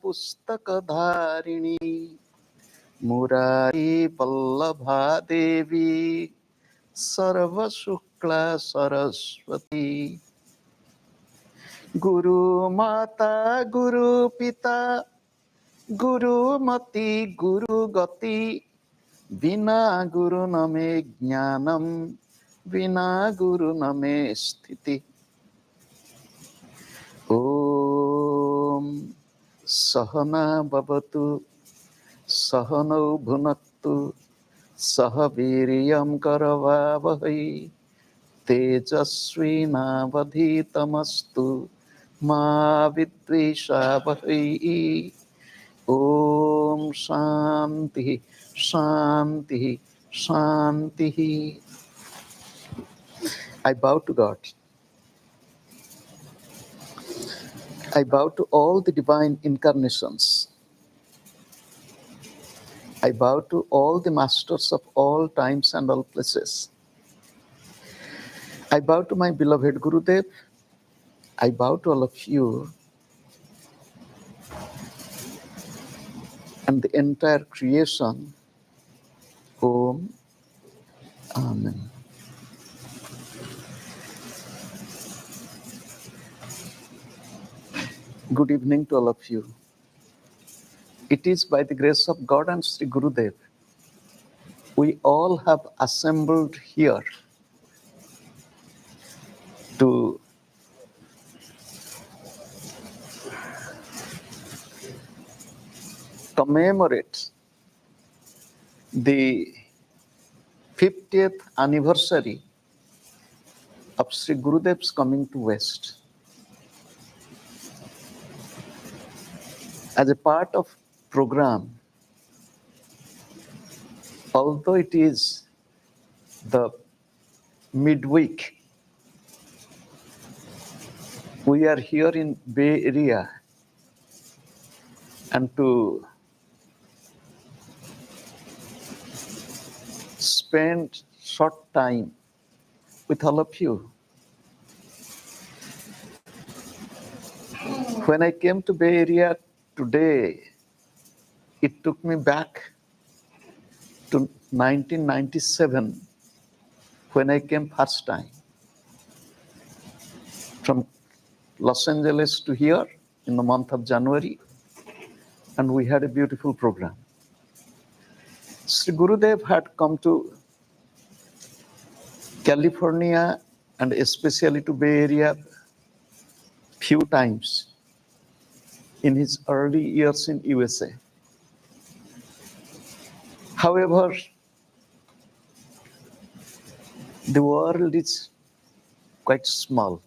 पुस्तकधारिणी मुरारी वल्लभा देवी सर्वशुक्ला सरस्वती गुरु माता गुरु पिता गुरुमति गुरुगति बिना गुरु न मे ज्ञानम बिना गुरु न मे स्थिति। ओम सहना भवतु सहनौ भुनक्तु सह वीर्यं करवावहै तेजस्विनावधीतमस्तु मा विद्विषावहै। ओम शांति शांति शांति। I bow to God. I bow to all the divine incarnations. I bow to all the masters of all times and all places. I bow to my beloved Gurudev. I bow to all of you and the entire creation. Om. Amen. Good evening to all of you. It is by the grace of God and Sri Gurudev we all have assembled here to commemorate the 50th anniversary of Sri Gurudev's coming to West. As a part of program, although it is the midweek, we are here in Bay Area and to spend short time with all of you. When I came to Bay Area today, it took me back to 1997 when I came first time from Los Angeles to here in the month of January, and we had a beautiful program. Sri Gurudev had come to California and especially to Bay Area few times in his early years in USA. However, the world is quite small.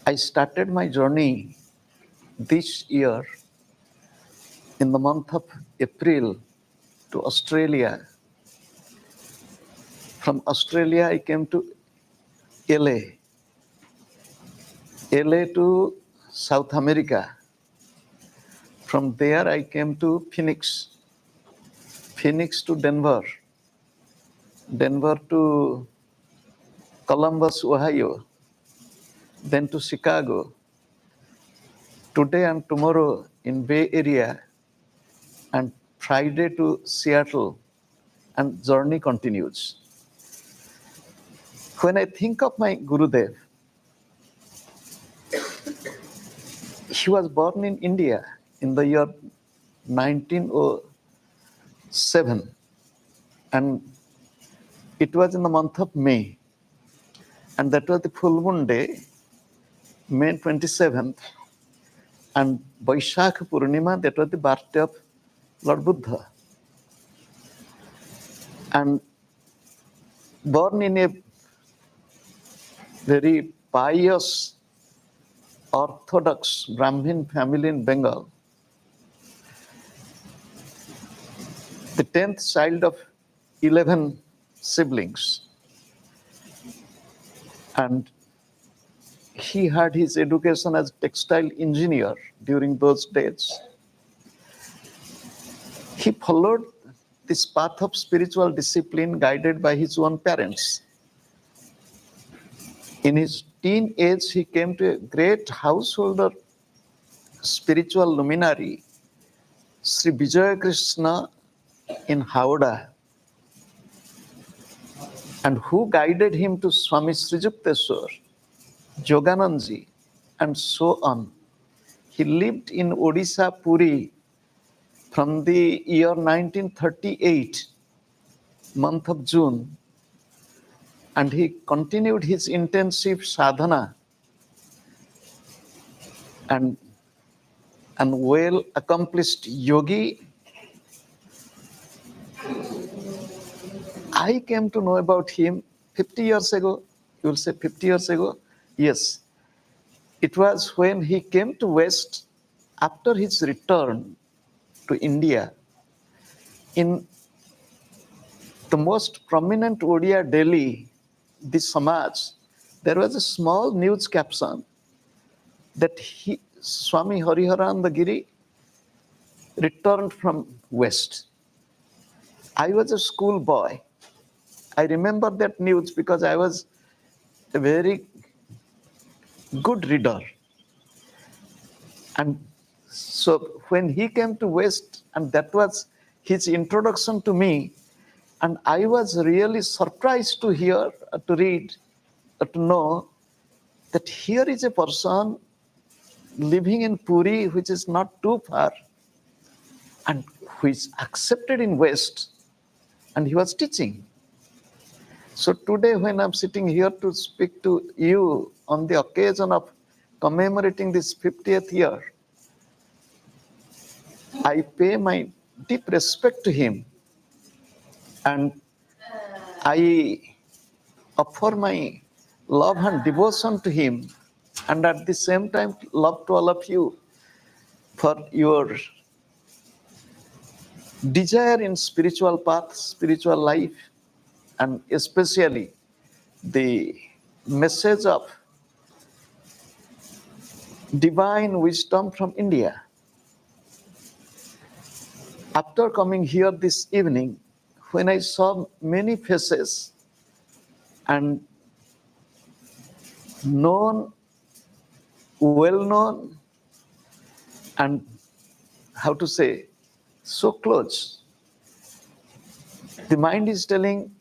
I started my journey this year in the month of April to Australia. From Australia, I came to LA to South America. From there, I came to Phoenix to Denver to Columbus, Ohio, then to Chicago. Today and tomorrow in Bay Area, and Friday to Seattle, and journey continues. When I think of my Gurudev, he was born in India in the year 1907, and it was in the month of May, and that was the full moon day, May 27th, and Vaishakha Purnima, that was the birthday of Lord Buddha. And born in a very pious, orthodox Brahmin family in Bengal, the 10th child of 11 siblings. And he had his education as textile engineer during those days. He followed this path of spiritual discipline guided by his own parents. In his teen age, he came to a great householder spiritual luminary, Sri Vijaya Krishna in Howrah, and who guided him to Swami Sri Yukteswar, Yoganandji, and so on. He lived in Odisha, Puri, from the year 1938, month of June, and he continued his intensive sadhana and well accomplished yogi. I came to know about him 50 years ago. You will say 50 years ago? Yes. It was when he came to West after his return to India. In the most prominent Odia Delhi, the Samaj, there was a small news caption that Swami Hariharanandagiri returned from West. I was a school boy. I remember that news because I was a very good reader. And so when he came to West, and that was his introduction to me, and I was really surprised to hear, to read, to know that here is a person living in Puri, which is not too far, and who is accepted in West, and he was teaching. So today, when I'm sitting here to speak to you on the occasion of commemorating this 50th year, I pay my deep respect to him, and I offer my love and devotion to him, and at the same time, love to all of you for your desire in spiritual path, spiritual life, and especially the message of divine wisdom from India. After coming here this evening, when I saw many faces and known, well-known, and how to say, so close, the mind is telling,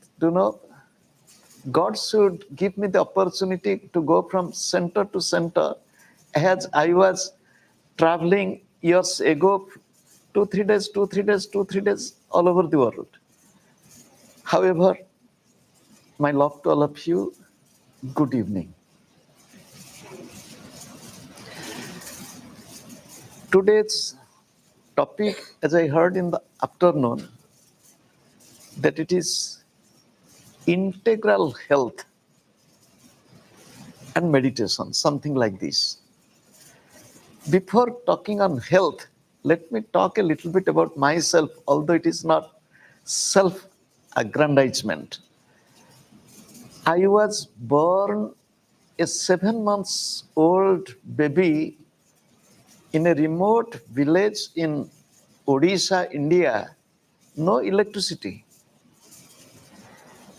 God should give me the opportunity to go from center to center as I was traveling years ago, 2-3 days, all over the world. However, my love to all of you, good evening. Today's topic, as I heard in the afternoon, that it is integral health and meditation, something like this. Before talking on health, let me talk a little bit about myself, although it is not self-aggrandizement. I was born a 7 months old baby in a remote village in Odisha, India, no electricity.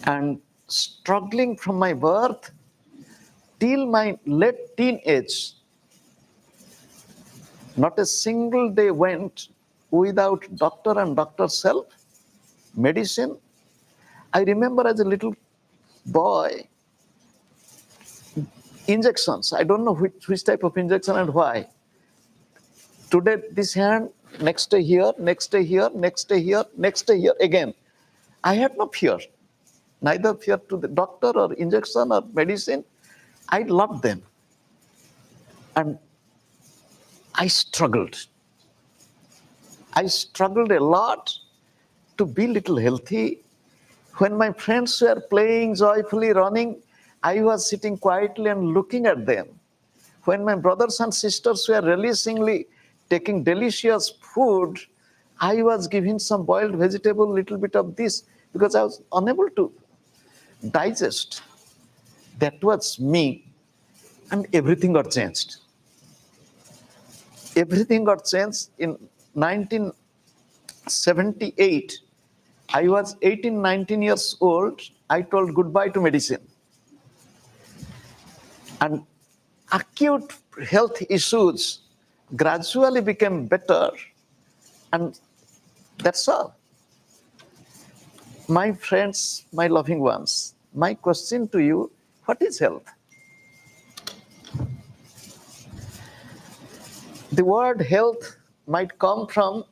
And struggling from my birth till my late teenage, not a single day went without doctor and doctor's help, medicine. I remember as a little boy, injections. I don't know which type of injection and why. Today, this hand, next day here, next day here, next day here, next day here again. I had no fear, neither fear to the doctor or injection or medicine. I loved them. And I struggled. I struggled a lot to be little healthy. When my friends were playing, joyfully running, I was sitting quietly and looking at them. When my brothers and sisters were relishingly taking delicious food, I was giving some boiled vegetable, little bit of this, because I was unable to digest. That was me, and everything got changed. Everything got changed in 1978. I was 18, 19 years old. I told goodbye to medicine. And acute health issues gradually became better, and that's all. My friends, my loving ones, my question to you, what is health? The word health might come from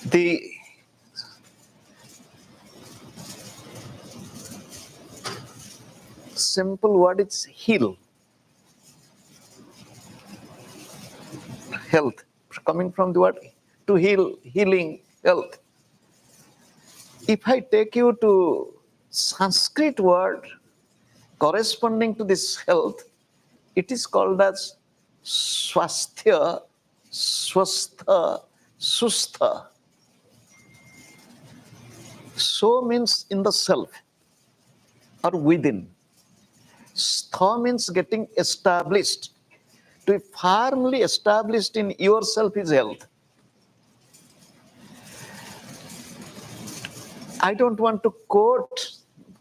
the simple word, it's heal. Health, coming from the word to heal, healing, health. If I take you to Sanskrit word corresponding to this health, it is called as swasthya, swastha, sustha. So means in the self or within. Stha means getting established. To be firmly established in yourself is health. I don't want to quote,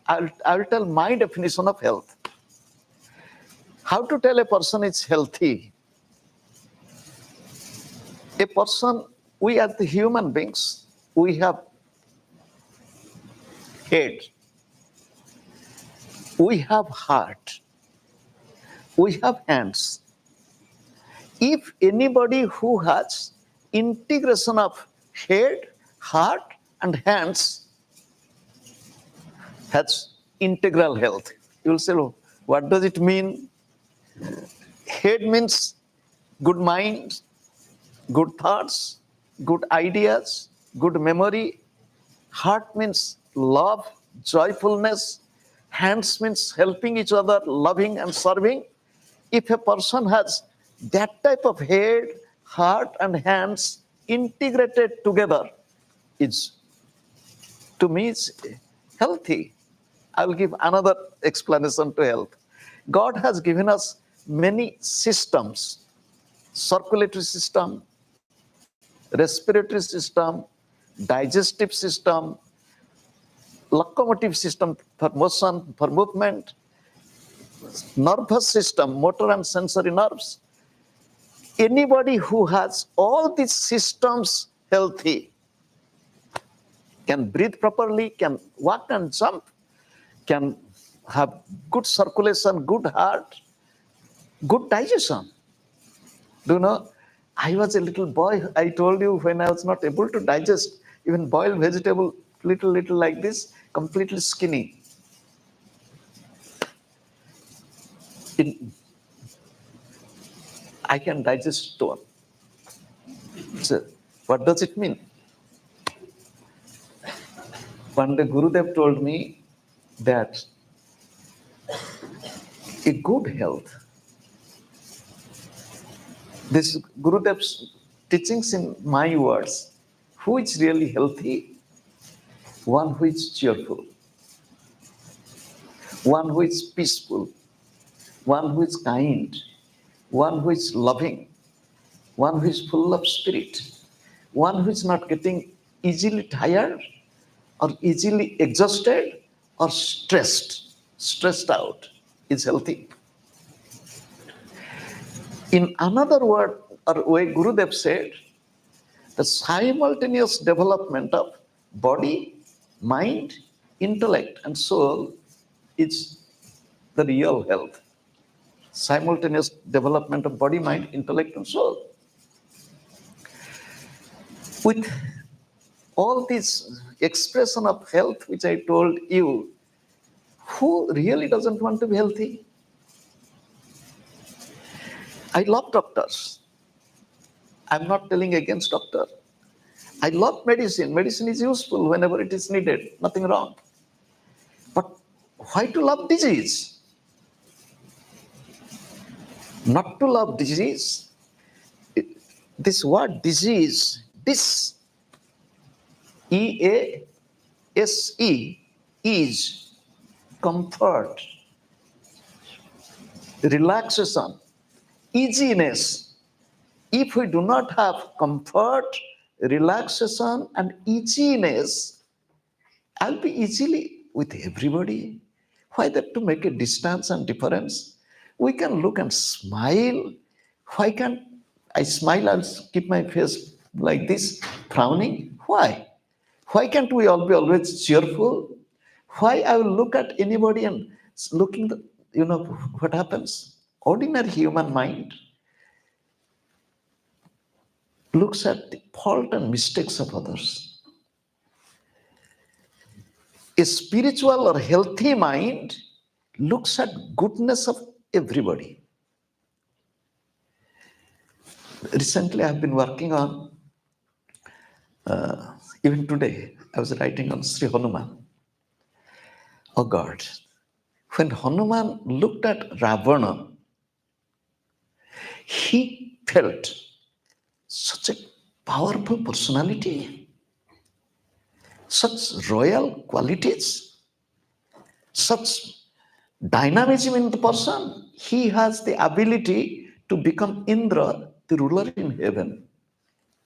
I'll tell my definition of health. How to tell a person is healthy? A person, we as the human beings, we have head, we have heart, we have hands. If anybody who has integration of head, heart, and hands has integral health. You will say, oh, what does it mean? Head means good mind, good thoughts, good ideas, good memory. Heart means love, joyfulness. Hands means helping each other, loving and serving. If a person has that type of head, heart, and hands integrated together, it's, to me, it's healthy. I will give another explanation to health. God has given us many systems: circulatory system, respiratory system, digestive system, locomotive system for motion, for movement, nervous system, motor and sensory nerves. Anybody who has all these systems healthy can breathe properly, can walk and jump, can have good circulation, good heart, good digestion. Do you know, I was a little boy, I told you, when I was not able to digest even boiled vegetable, little like this, completely skinny. I can digest stone. So, what does it mean? One day Gurudev told me that a good health, this Gurudev's teachings in my words, who is really healthy? One who is cheerful, one who is peaceful, one who is kind, one who is loving, one who is full of spirit, one who is not getting easily tired or easily exhausted or stressed out, is healthy. In another word or way, Gurudev said, the simultaneous development of body, mind, intellect, and soul is the real health. Simultaneous development of body, mind, intellect, and soul. With all this expression of health which I told you, who really doesn't want to be healthy? I love doctors. I'm not telling against doctor. I love medicine. Medicine is useful whenever it is needed. Nothing wrong. But why to love disease? Not to love disease. This word disease, E-A-S-E, is comfort, relaxation, easiness. If we do not have comfort, relaxation, and easiness, I'll be easily with everybody. Why that to make a distance and difference? We can look and smile. Why can't I smile? I'll keep my face like this, frowning. Why? Why can't we all be always cheerful? Why I will look at anybody and looking, what happens? Ordinary human mind looks at the fault and mistakes of others. A spiritual or healthy mind looks at goodness of everybody. Recently, I have been working on, even today, I was writing on Sri Hanuman. Oh God, when Hanuman looked at Ravana, he felt such a powerful personality, such royal qualities, such dynamism in the person. He has the ability to become Indra, the ruler in heaven.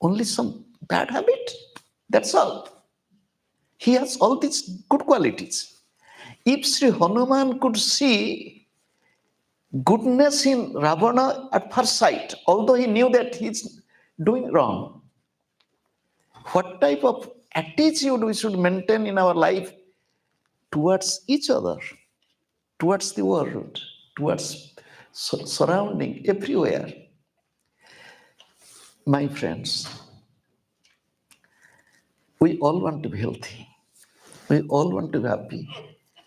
Only some bad habit. That's all. He has all these good qualities. If Sri Hanuman could see goodness in Ravana at first sight, although he knew that he's doing wrong, what type of attitude we should maintain in our life towards each other, towards the world, towards surrounding, everywhere. My friends, we all want to be healthy. We all want to be happy.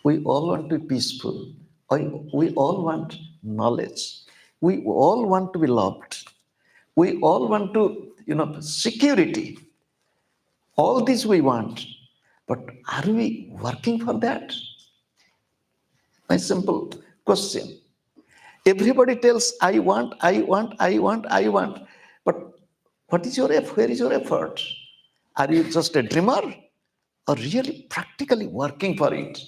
We all want to be peaceful. We all want knowledge. We all want to be loved. We all want to, security. All this we want. But are we working for that? My simple question. Everybody tells, I want, I want, I want, I want. But what is your effort? Where is your effort? Are you just a dreamer or really practically working for it?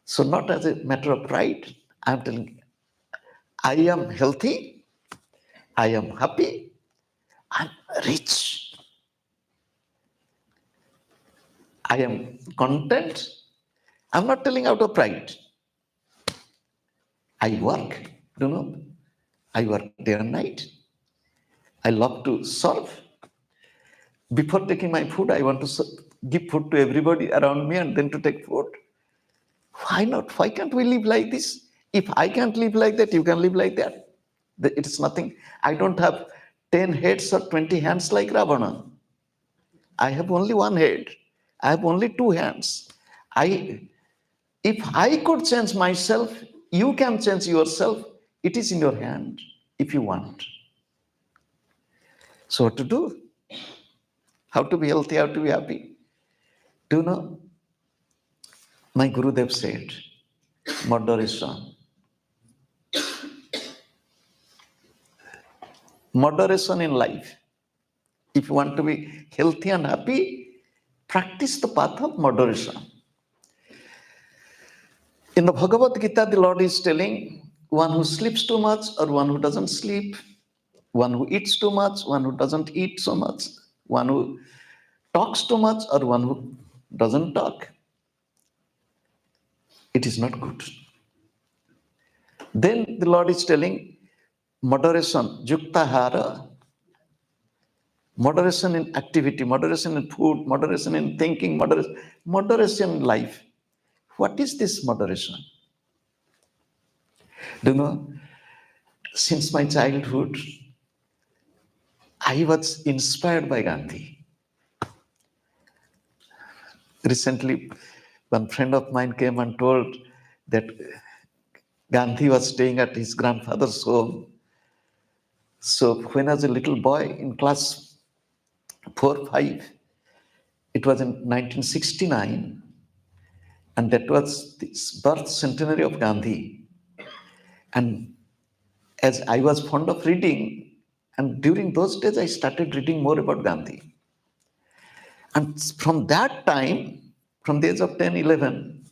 So not as a matter of pride, I'm telling you, I am healthy, I am happy, I'm rich. I am content. I'm not telling out of pride. I work, I work day and night. I love to serve. Before taking my food, I want to give food to everybody around me and then to take food. Why not? Why can't we live like this? If I can't live like that, you can live like that. It is nothing. I don't have 10 heads or 20 hands like Ravana. I have only one head. I have only two hands. If I could change myself, you can change yourself. It is in your hand if you want. So what to do? How to be healthy, how to be happy? Do you know? My Gurudev said, moderation. Moderation in life. If you want to be healthy and happy, practice the path of moderation. In the Bhagavad Gita, the Lord is telling one who sleeps too much or one who doesn't sleep, one who eats too much, one who doesn't eat so much, one who talks too much or one who doesn't talk. It is not good. Then the Lord is telling moderation, yuktahara, moderation in activity, moderation in food, moderation in thinking, moderation in life. What is this moderation? Do you know, since my childhood, I was inspired by Gandhi. Recently, one friend of mine came and told that Gandhi was staying at his grandfather's home. So when I was a little boy in class 4, 5, it was in 1969, and that was the birth centenary of Gandhi. And as I was fond of reading, and during those days I started reading more about Gandhi. And from that time, from the age of 10, 11,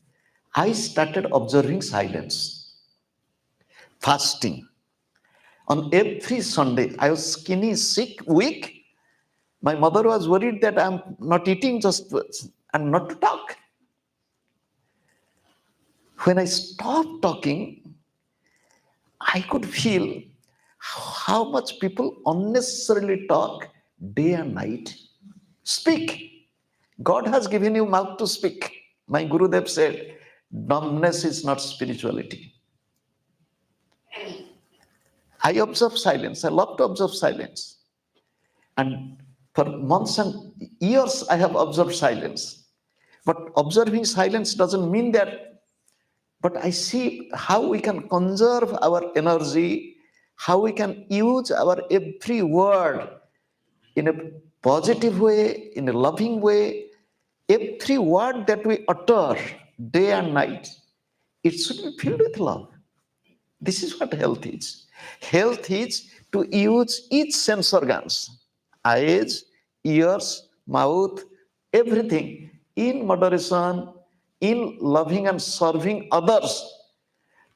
I started observing silence, fasting. On every Sunday, I was skinny, sick, weak. My mother was worried that I'm not eating and not to talk. When I stopped talking, I could feel how much people unnecessarily talk day and night. Speak. God has given you mouth to speak. My Gurudev said, dumbness is not spirituality. I observe silence. I love to observe silence. And for months and years, I have observed silence. But observing silence doesn't mean that, but I see how we can conserve our energy, how we can use our every word in a positive way, in a loving way. Every word that we utter day and night, it should be filled with love. This is what health is. Health is to use each sense organs, eyes, ears, mouth, everything in moderation, in loving and serving others.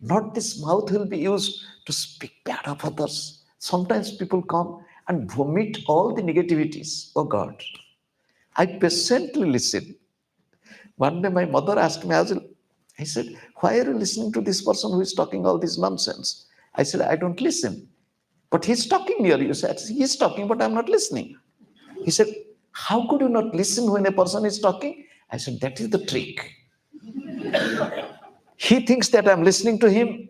Not this mouth will be used to speak bad of others. Sometimes people come and vomit all the negativities. Oh God. I patiently listen. One day my mother asked me, I said, why are you listening to this person who is talking all this nonsense? I said, I don't listen. But he's talking near you. Said, he's talking, but I'm not listening. He said, how could you not listen when a person is talking? I said, that is the trick. He thinks that I'm listening to him.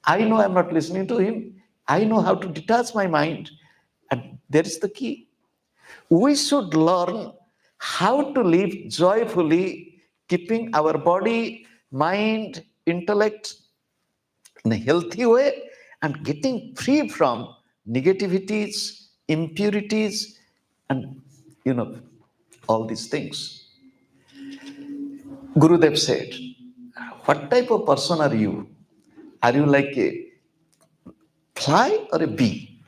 I know I'm not listening to him. I know how to detach my mind. And there is the key. We should learn how to live joyfully, keeping our body, mind, intellect in a healthy way and getting free from negativities, impurities, and all these things. Gurudev said, what type of person are you? Are you like a fly or a bee?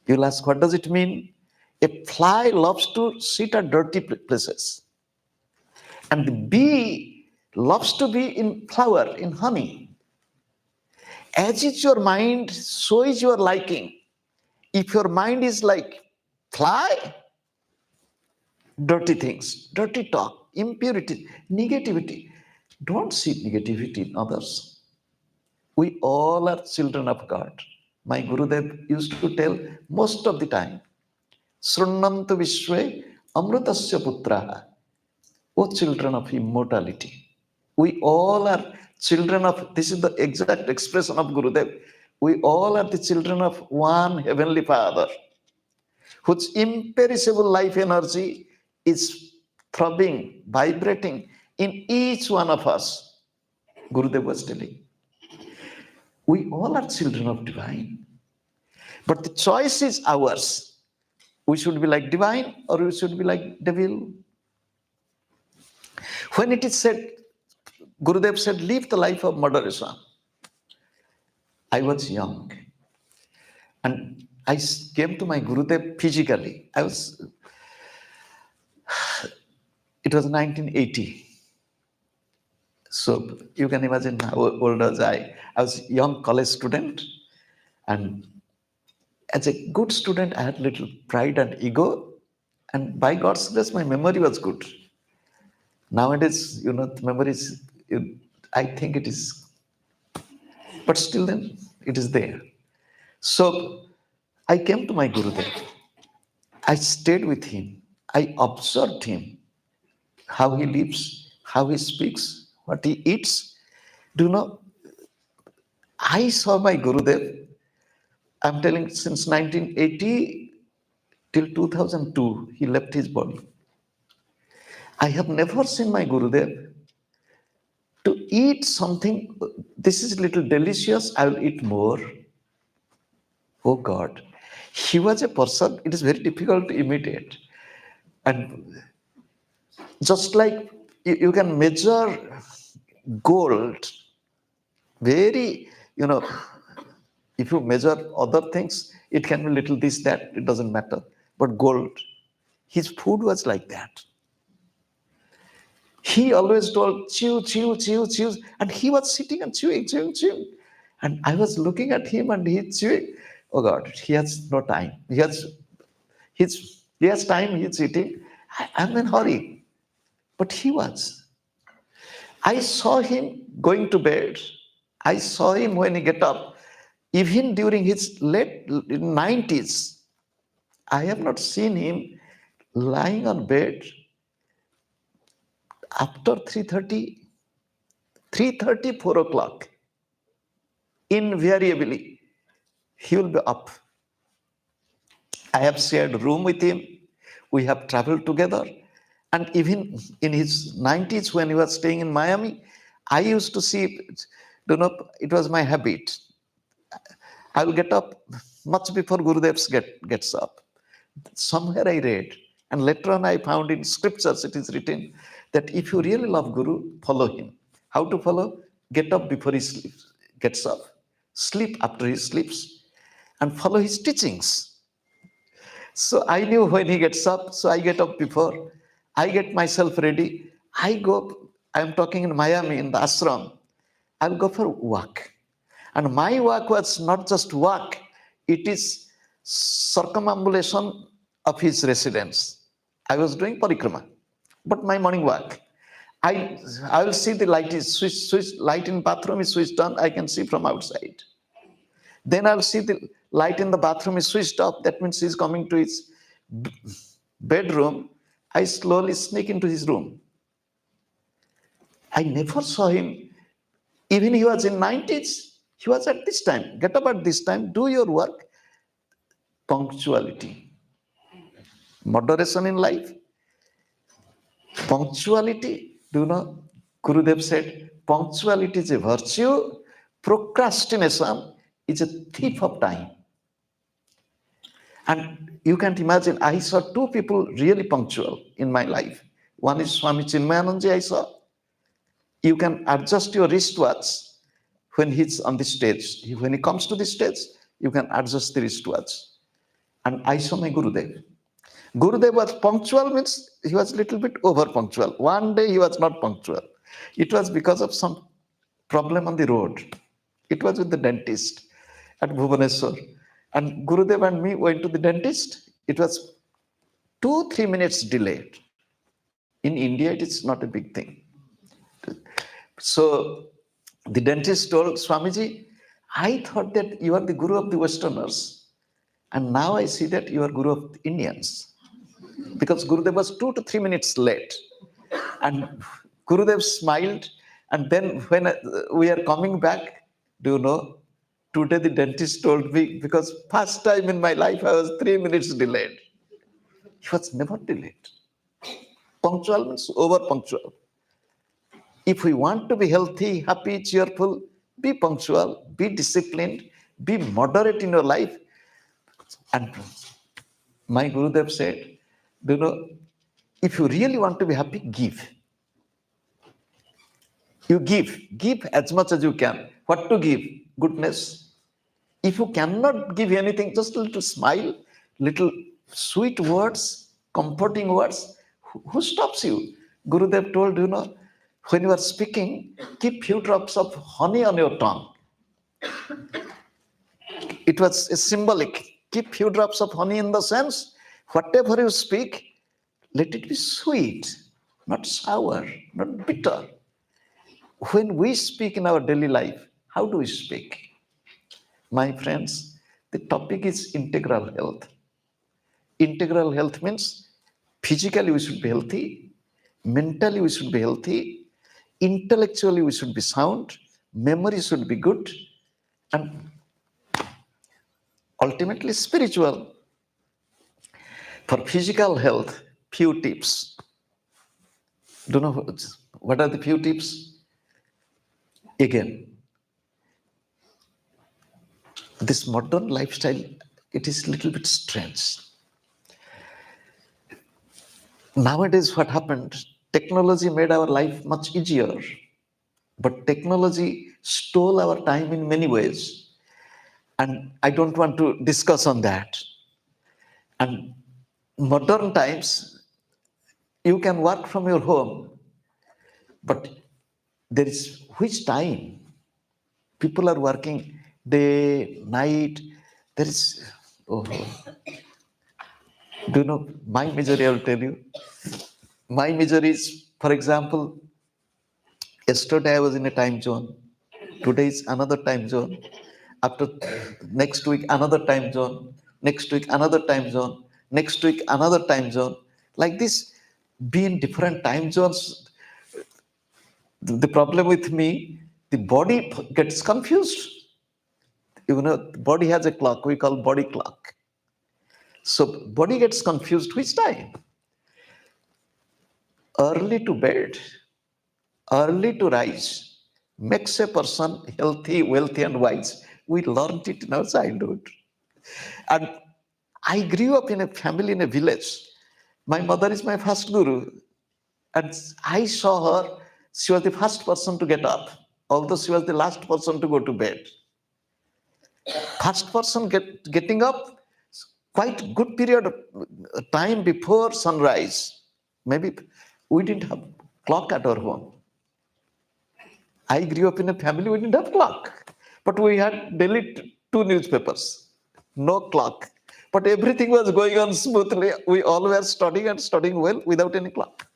You'll ask, what does it mean? A fly loves to sit at dirty places. And the bee loves to be in flower, in honey. As is your mind, so is your liking. If your mind is like fly, dirty things, dirty talk, impurity, negativity, don't see negativity in others. We all are children of God. My Gurudev used to tell most of the time, Srunnantu Vishwe Amrutasya Putraha. O children of immortality. We all are children of, this is the exact expression of Gurudev. We all are the children of one heavenly Father, whose imperishable life energy is throbbing, vibrating in each one of us. Gurudev was telling. We all are children of divine. But the choice is ours. We should be like divine or we should be like devil. When it is said, Gurudev said, live the life of moderation. I was young. And I came to my Gurudev physically. It was 1980. So you can imagine how old was I. I was a young college student. And as a good student, I had little pride and ego. And by God's grace, my memory was good. Nowadays, the memory is, I think it is, but still then, it is there. So I came to my Gurudev. I stayed with him. I observed him, how he lives, how he speaks, what he eats. Do you know, I saw my Gurudev, I'm telling since 1980 till 2002, he left his body. I have never seen my Gurudev to eat something, this is a little delicious, I will eat more. Oh God. He was a person, it is very difficult to imitate. And just like you can measure gold, very, if you measure other things, it can be little this, that, it doesn't matter. But gold, his food was like that. He always told, chew, chew, chew, chew. And he was sitting and chewing, chewing, chewing. And I was looking at him and he's chewing. Oh God, he has no time. He has time, he's eating. I'm in a hurry. But he was. I saw him going to bed. I saw him when he get up. Even during his late 90s, I have not seen him lying on bed after 3:30, 4 o'clock. Invariably, he will be up. I have shared a room with him. We have traveled together. And even in his 90s, when he was staying in Miami, I used to see, it was my habit. I will get up much before Gurudev gets up. Somewhere I read, and later on I found in scriptures it is written that if you really love Guru, follow him. How to follow? Get up before he gets up, sleep after he sleeps, and follow his teachings. So I knew when he gets up, so I get up before. I get myself ready. I go, I'm talking in Miami in the ashram. I'll go for a walk. And my walk was not just walk, it is circumambulation of his residence. I was doing parikrama, but my morning walk. I will see the light is switched, light in bathroom is switched on, I can see from outside. Then I'll see the light in the bathroom is switched off, that means he's coming to his bedroom. I slowly sneak into his room. I never saw him, even he was in 90s, he was at this time, get up at this time, do your work. Punctuality, moderation in life, punctuality. Do you know, Gurudev said, punctuality is a virtue, procrastination is a thief of time. And you can't imagine, I saw two people really punctual in my life. One is Swami Chinmayananji, I saw. You can adjust your wristwatch when he's on the stage. When he comes to the stage, you can adjust the wristwatch. And I saw my Gurudev. Gurudev was punctual, means he was a little bit over punctual. One day he was not punctual. It was because of some problem on the road. It was with the dentist at Bhubaneswar. And Gurudev and me went to the dentist. It was 2-3 minutes delayed. In India, it is not a big thing. So the dentist told Swamiji, I thought that you are the Guru of the Westerners. And now I see that you are Guru of the Indians. Because Gurudev was 2 to 3 minutes late. And Gurudev smiled. And then when we are coming back, do you know, today the dentist told me, because first time in my life I was 3 minutes delayed. He was never delayed. Punctual means over punctual. If we want to be healthy, happy, cheerful, be punctual, be disciplined, be moderate in your life. And my Gurudev said, you know, if you really want to be happy, give. You give as much as you can. What to give? Goodness. If you cannot give anything, just a little smile, little sweet words, comforting words, who stops you? Gurudev told, you know, when you are speaking, keep few drops of honey on your tongue. It was a symbolic. Keep few drops of honey in the sense, whatever you speak, let it be sweet, not sour, not bitter. When we speak in our daily life, how do we speak? My friends, the topic is integral health. Integral health means physically we should be healthy, mentally we should be healthy, intellectually we should be sound, memory should be good, and ultimately spiritual. For physical health, few tips. Do you know what are the few tips? Again, this modern lifestyle, it is a little bit strange. Nowadays, what happened? Technology made our life much easier, but technology stole our time in many ways. And I don't want to discuss on that. And modern times, you can work from your home, but there is which time? People are working day, night. There is, oh, do you know, my misery, I will tell you. My misery is, for example, yesterday I was in a time zone. Today is another time zone. After next week, another time zone. Next week, another time zone. Next week, another time zone. Like this, be in different time zones. The problem with me, the body gets confused. The body has a clock, we call body clock. So body gets confused which time? Early to bed, early to rise makes a person healthy, wealthy, and wise. We learned it in our childhood. And I grew up in a family in a village. My mother is my first guru. And I saw her, she was the first person to get up, although she was the last person to go to bed. First person getting up, quite good period of time before sunrise. Maybe we didn't have clock at our home. I grew up in a family, we didn't have clock. But we had daily 2 newspapers, no clock. But everything was going on smoothly. We all were studying and studying well without any clock.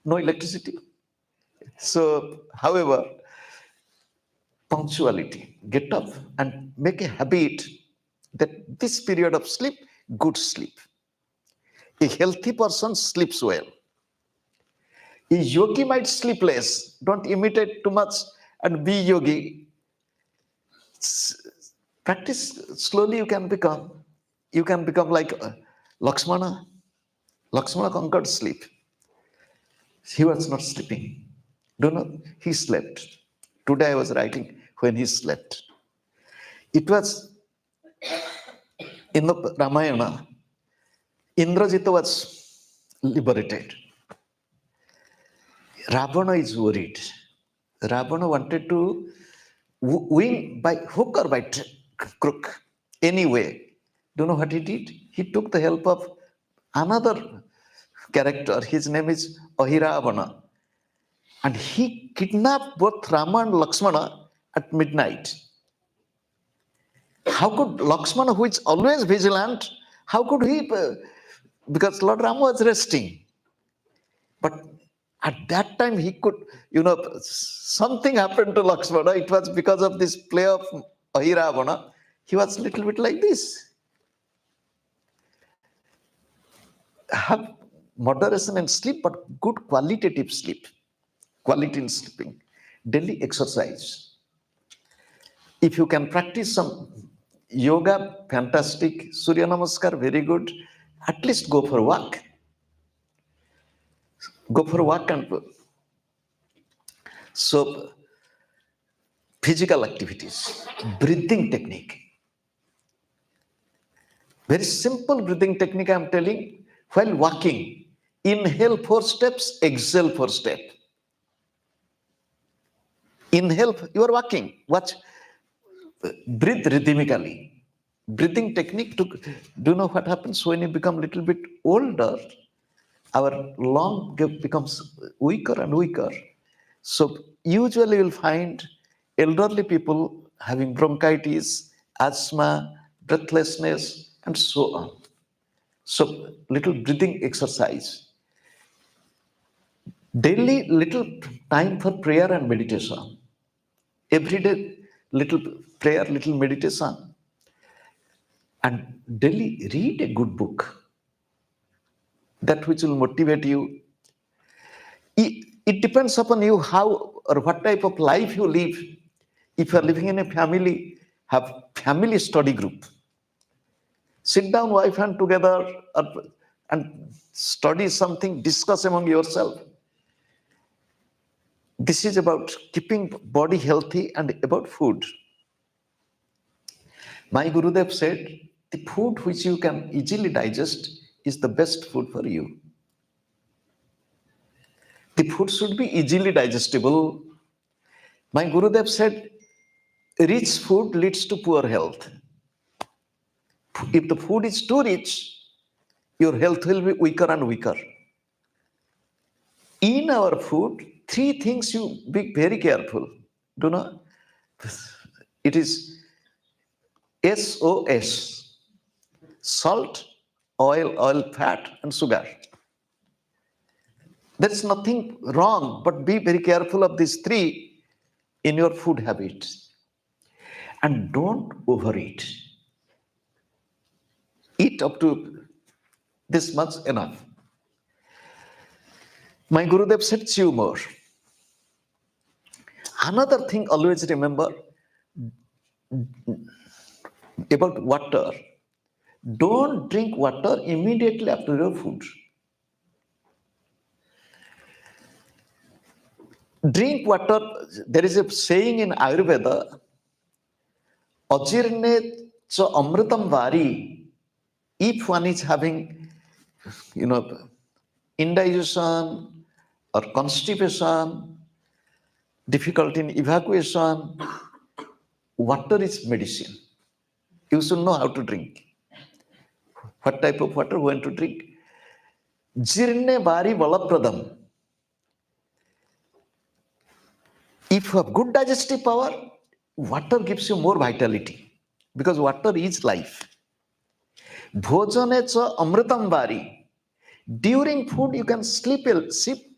No electricity. So, however, punctuality, get up and make a habit that this period of sleep, good sleep. A healthy person sleeps well. A yogi might sleep less. Don't imitate too much and be yogi. Practice slowly, you can become like Lakshmana. Lakshmana conquered sleep. He was not sleeping. He slept. Today I was writing when he slept. It was in the Ramayana, Indrajita was liberated. Ravana is worried. Ravana wanted to win by hook or by crook, anyway. Do you know what he did? He took the help of another character. His name is Ahiravana. And he kidnapped both Rama and Lakshmana at midnight. How could Lakshmana, who is always vigilant, how could he? Because Lord Rama was resting. But at that time he could, something happened to Lakshmana. It was because of this play of Ahiravana. He was a little bit like this. Have moderation in sleep, but good qualitative sleep. Quality in sleeping. Daily exercise. If you can practice some yoga, fantastic. Surya Namaskar, very good. At least go for a walk. Go for a walk and so physical activities, breathing technique. Very simple breathing technique I am telling. While walking, inhale 4 steps, exhale 4 steps. Inhale, you are walking. Watch, breathe rhythmically. Breathing technique, do you know what happens when you become a little bit older? Our lung becomes weaker and weaker. So usually you'll find elderly people having bronchitis, asthma, breathlessness, and so on. So little breathing exercise. Daily little time for prayer and meditation. Every day little prayer, little meditation. And daily read a good book. That which will motivate you. It depends upon you how or what type of life you live. If you are living in a family, have family study group. Sit down, wife and together, and study something, discuss among yourself. This is about keeping body healthy and about food. My Gurudev said, the food which you can easily digest is the best food for you. The food should be easily digestible. My Gurudev said, rich food leads to poor health. If the food is too rich, your health will be weaker and weaker. In our food, 3 things you be very careful. Do you know? It is SOS. Salt, oil, fat, and sugar. There is nothing wrong, but be very careful of these 3 in your food habits. And don't overeat. Eat up to this much enough. My Gurudev said, chew more. Another thing, always remember about water. Don't drink water immediately after your food. Drink water. There is a saying in Ayurveda, Ajirne cha amritam vari. If one is having, indigestion or constipation, difficulty in evacuation, water is medicine. You should know how to drink. What type of water, when to drink? Jirne vari valapradam. If you have good digestive power, water gives you more vitality, because water is life. Bhojane cha amritam vari. During food, you can sip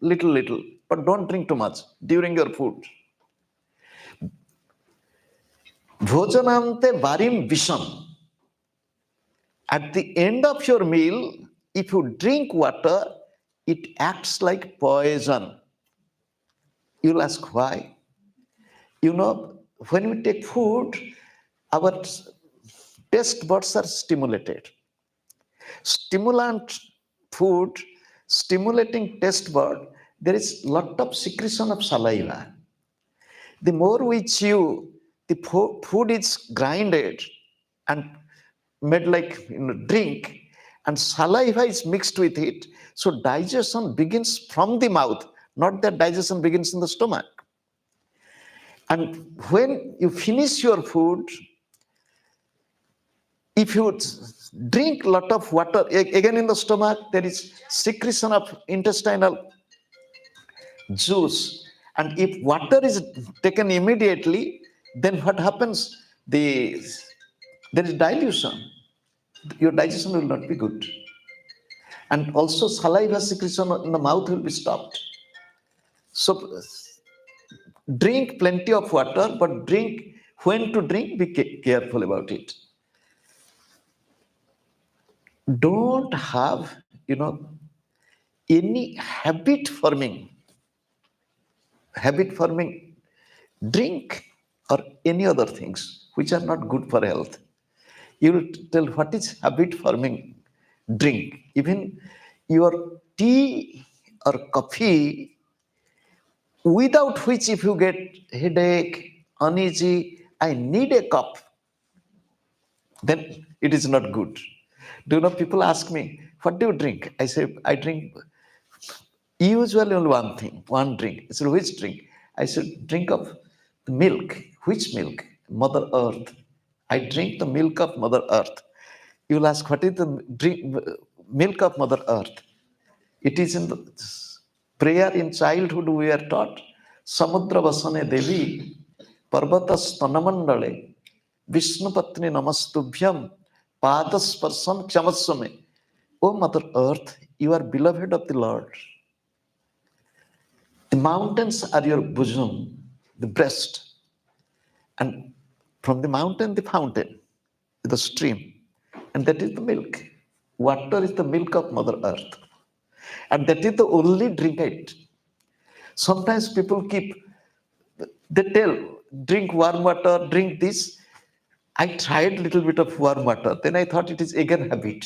little, but don't drink too much during your food. Bhojanante varim visham. At the end of your meal, if you drink water, it acts like poison. You'll ask why? When we take food, our taste buds are stimulated. Stimulant food, stimulating taste bud, there is lot of secretion of saliva. The more we chew, the food is grinded and made like drink, and saliva is mixed with it. So digestion begins from the mouth, not that digestion begins in the stomach. And when you finish your food, if you drink a lot of water, again in the stomach, there is secretion of intestinal juice. And if water is taken immediately, then what happens? There is dilution. Your digestion will not be good. And also saliva secretion in the mouth will be stopped. So drink plenty of water, but when to drink, be careful about it. Don't have, any habit forming drink or any other things which are not good for health. You will tell what is habit forming drink. Even your tea or coffee, without which if you get headache, uneasy, I need a cup, then it is not good. Do you know, people ask me, what do you drink? I say, I drink usually only one drink. I said, which drink? I said, drink of the milk. Which milk? Mother Earth. I drink the milk of Mother Earth. You will ask, what is the milk of Mother Earth? It is in the prayer in childhood we are taught. Samudra vasane devi, parvatas tanamandale, Vishnupatni namastubhyam, padasparsam kshamaswame. O Mother Earth, you are beloved of the Lord. The mountains are your bosom, the breast. And from the mountain, the fountain, the stream. And that is the milk. Water is the milk of Mother Earth. And that is the only drink it. Sometimes people they tell, drink warm water, drink this. I tried a little bit of warm water. Then I thought it is again habit.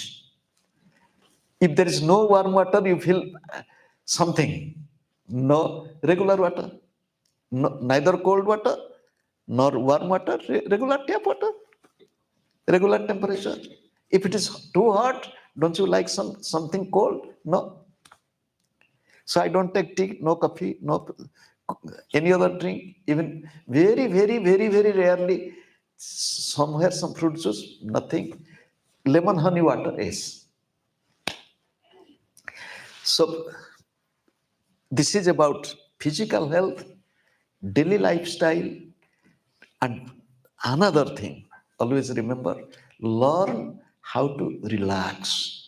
If there is no warm water, you feel something. No regular water. No, neither cold water nor warm water, regular tap water, regular temperature. If it is too hot, don't you like something cold? No. So I don't take tea, no coffee, no any other drink, even very, very, very, very rarely, somewhere some fruit juice, nothing. Lemon honey water is. So this is about physical health, daily lifestyle, and another thing, always remember, learn how to relax.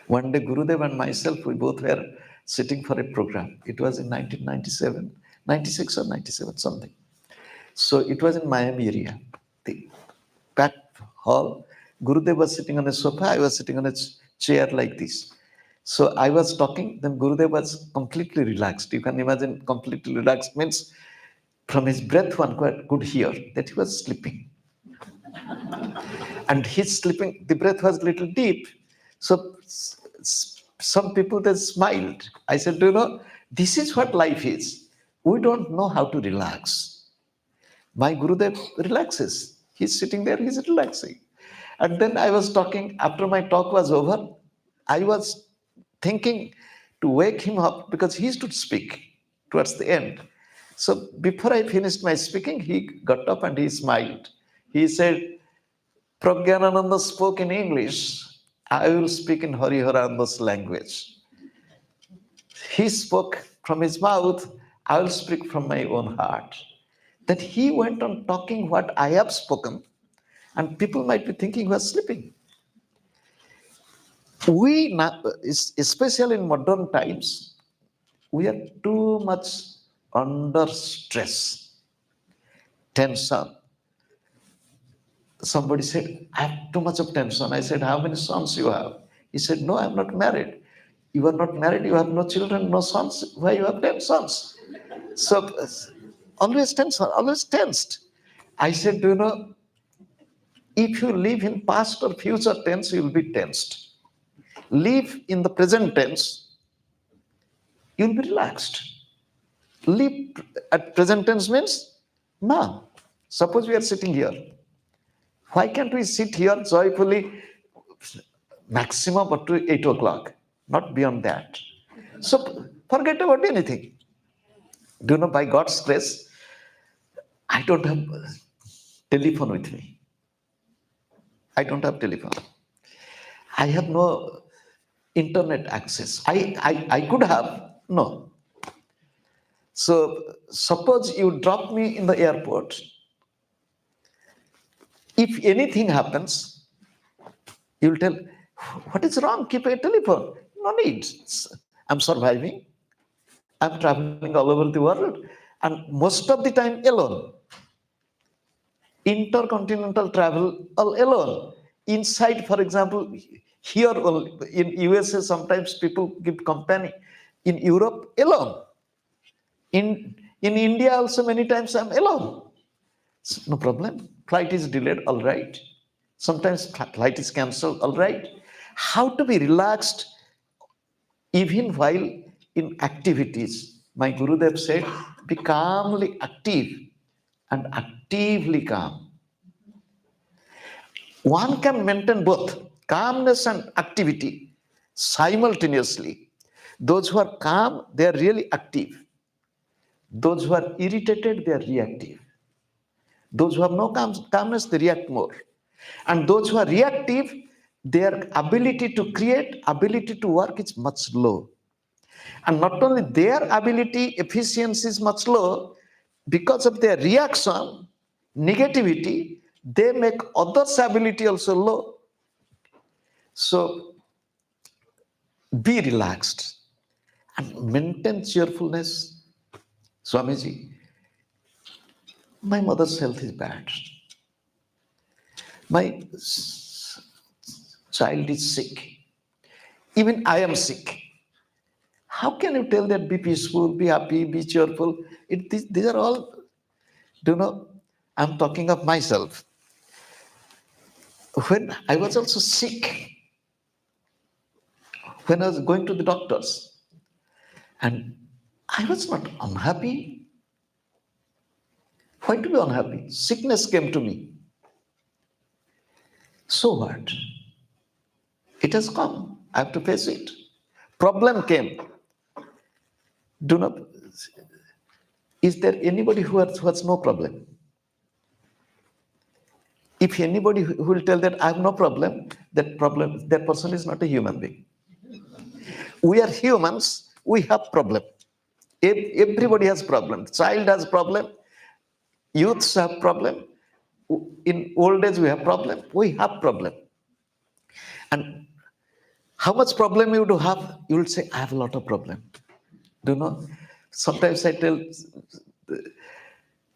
One day, Gurudev and myself, we both were sitting for a program. It was in 1997, 96 or 97, something. So it was in Miami area, the packed hall. Gurudev was sitting on a sofa, I was sitting on a chair like this. So I was talking, then Gurudev was completely relaxed. You can imagine completely relaxed means from his breath one could hear that he was sleeping. And his sleeping, the breath was little deep. So some people they smiled. I said, do you know, this is what life is. We don't know how to relax. My Gurudev relaxes. He's sitting there, he's relaxing. And then I was talking, after my talk was over, I was thinking to wake him up because he stood speak towards the end. So before I finished my speaking, he got up and he smiled. He said, Pragyanananda spoke in English. I will speak in Hariharananda's language. He spoke from his mouth. I will speak from my own heart. Then he went on talking what I have spoken, and people might be thinking he was sleeping. We, especially in modern times, we are too much under stress, tension. Somebody said, I have too much of tension. I said, how many sons you have? He said, no, I'm not married. You are not married, you have no children, no sons. Why you have 10 sons? So always tension, always tensed. I said, do you know, if you live in past or future tense, you will be tensed. Live in the present tense, you will be relaxed. Live at present tense means, now, suppose we are sitting here. Why can't we sit here joyfully maximum up to 8 o'clock, not beyond that? So forget about anything. Do you know, by God's grace, I don't have telephone with me. I don't have telephone. I have no internet access. I could have, no. So suppose you drop me in the airport. If anything happens, you'll tell, what is wrong? Keep a telephone. No need. I'm surviving. I'm traveling all over the world. And most of the time alone. Intercontinental travel all alone. Inside, for example, here in USA, sometimes people give company. In Europe, alone. In India also many times I'm alone. No problem. Flight is delayed, all right. Sometimes flight is cancelled, all right. How to be relaxed even while in activities? My Gurudev said, be calmly active and actively calm. One can maintain both calmness and activity simultaneously. Those who are calm, they are really active. Those who are irritated, they are reactive. Those who have no calmness, they react more. And those who are reactive, their ability to create, ability to work is much low. And not only their ability, efficiency is much low, because of their reaction, negativity, they make others' ability also low. So be relaxed and maintain cheerfulness. Swamiji, my mother's health is bad. My child is sick. Even I am sick. How can you tell that be peaceful, be happy, be cheerful? These are all, do you know, I'm talking of myself. When I was also sick, when I was going to the doctors, and I was not unhappy. Why to be unhappy? Sickness came to me. So what? It has come. I have to face it. Problem came. Do not. Is there anybody who has no problem? If anybody who will tell that I have no problem, that person is not a human being. We are humans. We have problem. Everybody has problem. Child has problem. Youths have problem. In old age we have problem. We have problem. And how much problem you do have? You will say, I have a lot of problem. Do you know? Sometimes I tell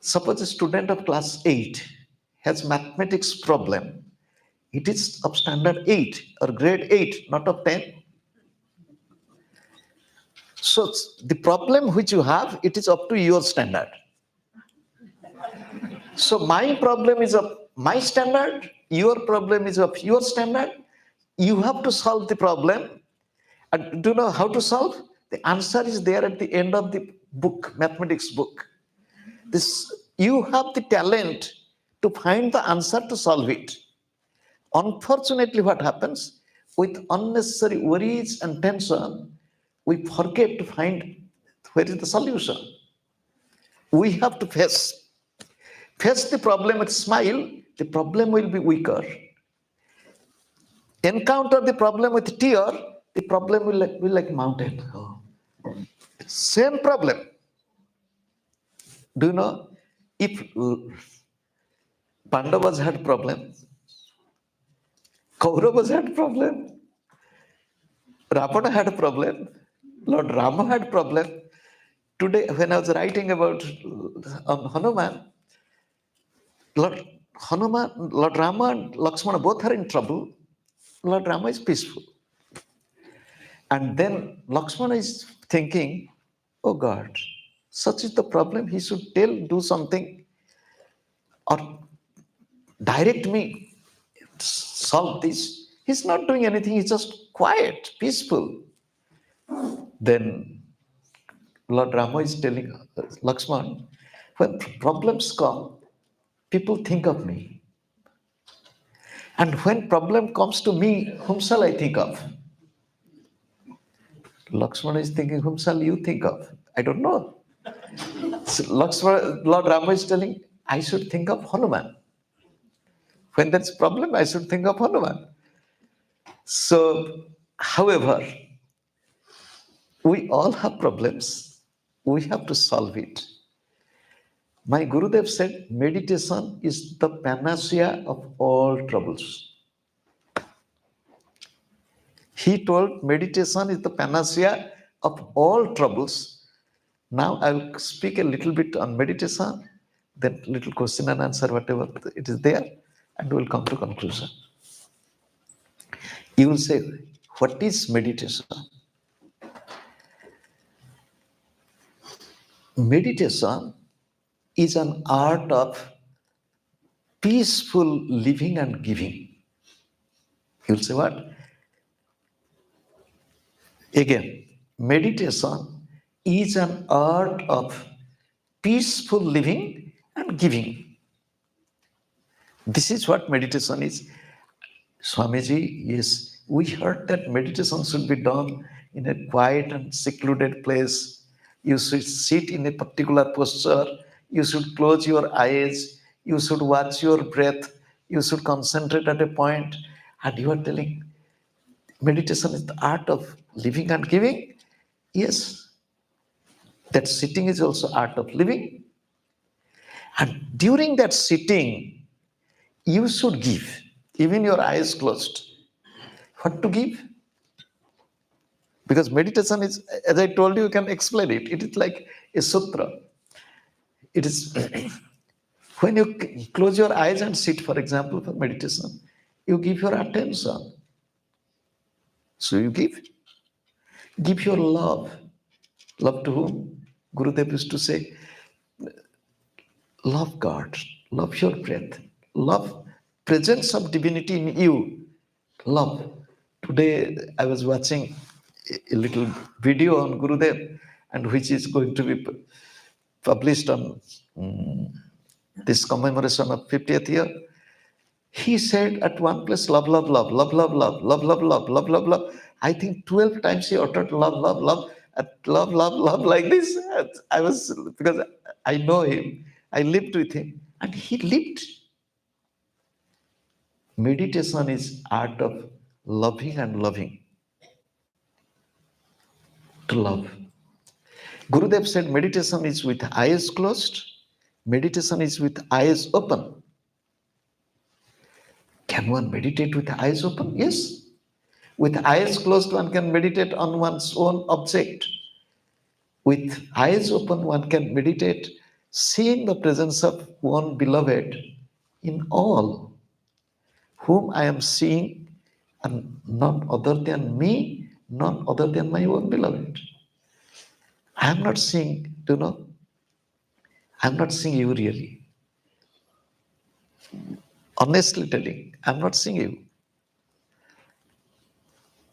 Suppose a student of class 8 has mathematics problem. It is of standard 8 or grade 8, not of 10. So the problem which you have, it is up to your standard. So my problem is of my standard, your problem is of your standard. You have to solve the problem. And do you know how to solve? The answer is there at the end of the book, mathematics book. This, you have the talent to find the answer to solve it. Unfortunately, what happens with unnecessary worries and tension, we forget to find where is the solution. We have to face the problem with smile, the problem will be weaker. Encounter the problem with tear, the problem will be like mountain. Oh. Same problem. Do you know, if Pandavas had problem, Kauravas had problem, Ravana had a problem, Lord Rama had problem. Today, when I was writing about Hanuman, Lord Rama and Lakshmana both are in trouble. Lord Rama is peaceful. And then Lakshmana is thinking, oh God, such is the problem. He should do something or direct me, solve this. He's not doing anything. He's just quiet, peaceful. Then Lord Rama is telling Lakshman, when problems come, people think of me. And when problem comes to me, whom shall I think of? Lakshmana is thinking, whom shall you think of? I don't know. So Lord Rama is telling, I should think of Hanuman. When there's problem, I should think of Hanuman. So, however, we all have problems. We have to solve it. My Gurudev said, meditation is the panacea of all troubles. He told meditation is the panacea of all troubles. Now I'll speak a little bit on meditation, then little question and answer, whatever it is there, and we'll come to conclusion. You will say, what is meditation? Meditation is an art of peaceful living and giving. You will say what? Again, meditation is an art of peaceful living and giving. This is what meditation is. Swamiji, yes, we heard that meditation should be done in a quiet and secluded place. You should sit in a particular posture. You should close your eyes. You should watch your breath. You should concentrate at a point. And you are telling, meditation is the art of living and giving. Yes, that sitting is also art of living. And during that sitting, you should give, even your eyes closed. What to give? Because meditation is, as I told you, you can explain it. It is like a sutra. It is when you close your eyes and sit, for example, for meditation, you give your attention. So you give your love. Love to whom? Gurudev used to say, love God, love your breath, love presence of divinity in you, love. Today I was watching a little video on Gurudev, and which is going to be published on this commemoration of 50th year. He said at one place, love, love, love, love, love, love, love, love, love, love, love, love. I think 12 times he uttered love, love, love, love, love, love, like this. I was, because I know him, I lived with him, and he lived. Meditation is art of loving and loving. To love. Gurudev said meditation is with eyes closed, meditation is with eyes open. Can one meditate with eyes open? Yes. With eyes closed, one can meditate on one's own object. With eyes open, one can meditate seeing the presence of one beloved in all, whom I am seeing, and none other than me, none other than my own beloved. I am not seeing, I'm not seeing you really. Honestly telling, I'm not seeing you.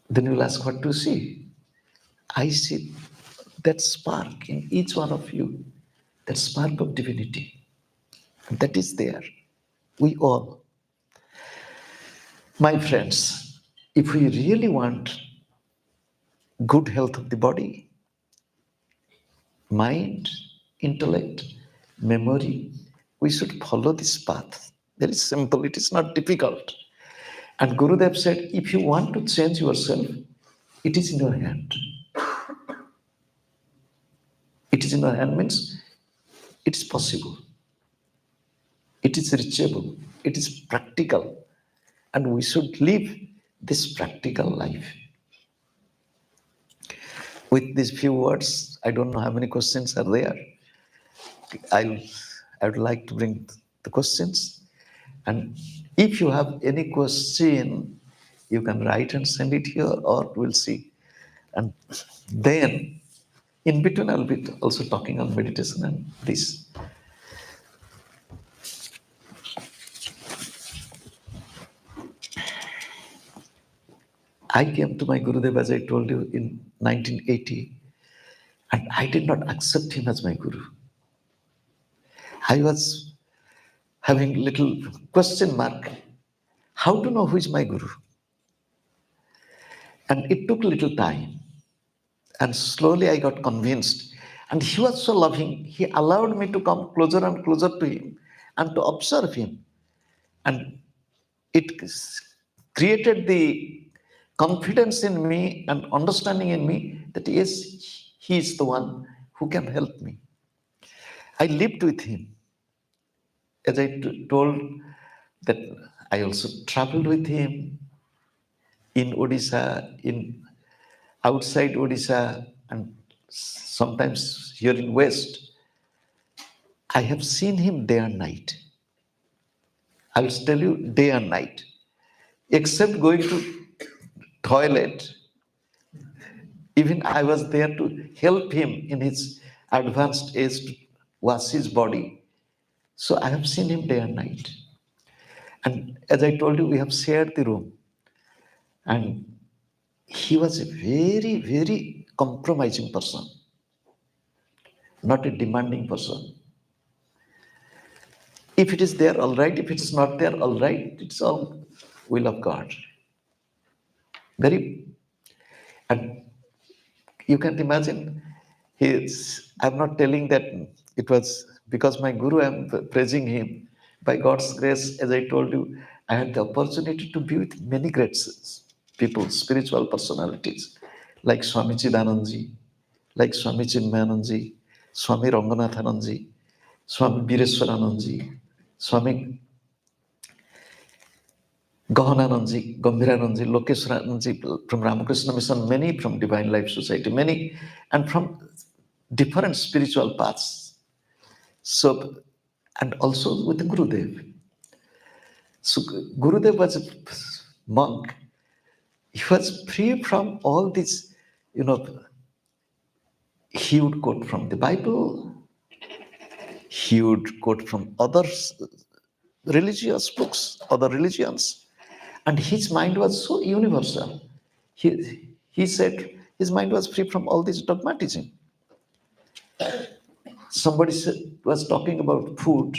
Then you'll ask, what to see? I see that spark in each one of you, that spark of divinity. And that is there. We all. My friends, if we really want good health of the body, mind, intellect, memory, we should follow this path. Very simple, it is not difficult. And Gurudev said, if you want to change yourself, it is in your hand. It is in your hand means it is possible. It is reachable. It is practical. And we should live this practical life. With these few words, I don't know how many questions are there. I would like to bring the questions. And if you have any question, you can write and send it here, or we'll see. And then, in between, I'll be also talking on meditation and this. I came to my Gurudev, as I told you, in 1980, and I did not accept him as my Guru. I was having little question mark. How to know who is my Guru? And it took little time. And slowly I got convinced. And he was so loving. He allowed me to come closer and closer to him and to observe him. And it created the confidence in me and understanding in me that yes, he is the one who can help me. I lived with him. As I told that I also traveled with him in Odisha, in outside Odisha, and sometimes here in West. I have seen him day and night. I will tell you day and night. Except going to toilet, even I was there to help him in his advanced age to wash his body. So I have seen him day and night. And as I told you, we have shared the room. And he was a very, very compromising person, not a demanding person. If it is there, all right. If it's not there, all right. It's all will of God. Very, and you can imagine, I'm not telling that it was because my Guru, I'm praising him. By God's grace, as I told you, I had the opportunity to be with many great people, spiritual personalities, like Swami Chidanandji, like Swami Chinmayanandji, Swami Ranganathanandji, Swami Bireshwaranandji, Swami Gahananandji, Gambhiranandji, Lokeshwaranandji from Ramakrishna Mission, many from Divine Life Society, many, and from different spiritual paths. So, and also with Gurudev. So Gurudev was a monk. He was free from all this, he would quote from the Bible, he would quote from other religious books, other religions. And his mind was so universal. He said his mind was free from all this dogmatism. Somebody was talking about food,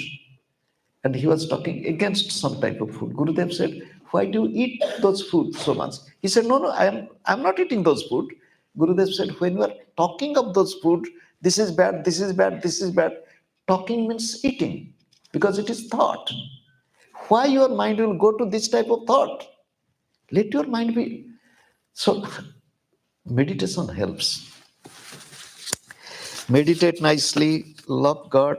and he was talking against some type of food. Gurudev said, why do you eat those food so much? He said, no, I'm not eating those food. Gurudev said, when you are talking of those food, this is bad, this is bad, this is bad. Talking means eating, because it is thought. Why your mind will go to this type of thought? Let your mind be. So meditation helps. Meditate nicely, love God.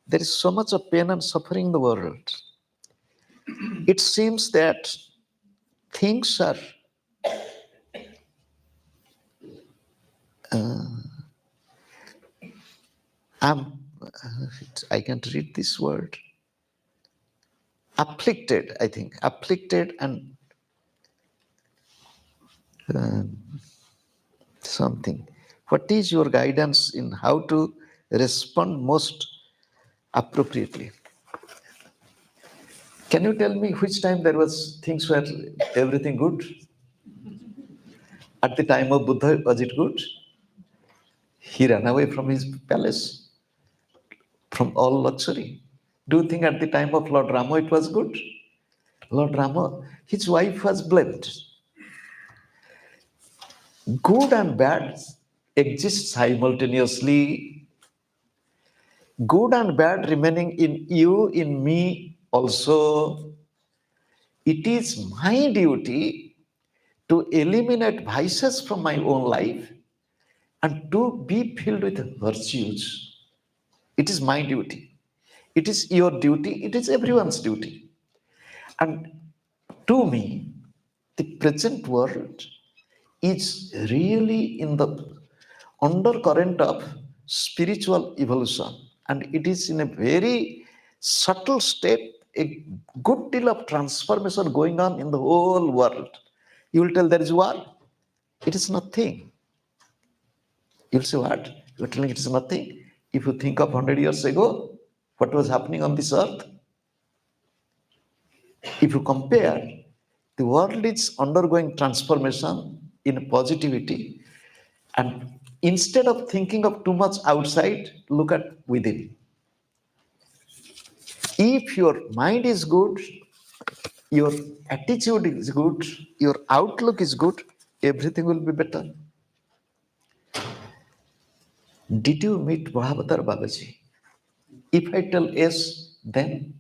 There is so much of pain and suffering in the world. It seems that things are I can't read this word. Afflicted, I think. Afflicted and something. What is your guidance in how to respond most appropriately? Can you tell me which time there was things were everything good? At the time of Buddha, was it good? He ran away from his palace, from all luxury. Do you think at the time of Lord Rama it was good? Lord Rama, his wife was blamed. Good and bad exist simultaneously. Good and bad remaining in you, in me also. It is my duty to eliminate vices from my own life and to be filled with virtues. It is my duty. It is your duty. It is everyone's duty. And to me, the present world is really in the undercurrent of spiritual evolution, and it is in a very subtle state, a good deal of transformation going on in the whole world. You will tell there is war. It is nothing. You'll say, what? You're telling it is nothing. If you think of 100 years ago, what was happening on this earth, if you compare, the world is undergoing transformation in positivity, and instead of thinking of too much outside, look at within. If your mind is good, your attitude is good, your outlook is good, everything will be better. Did you meet Bhavatar Babaji? If I tell yes, then?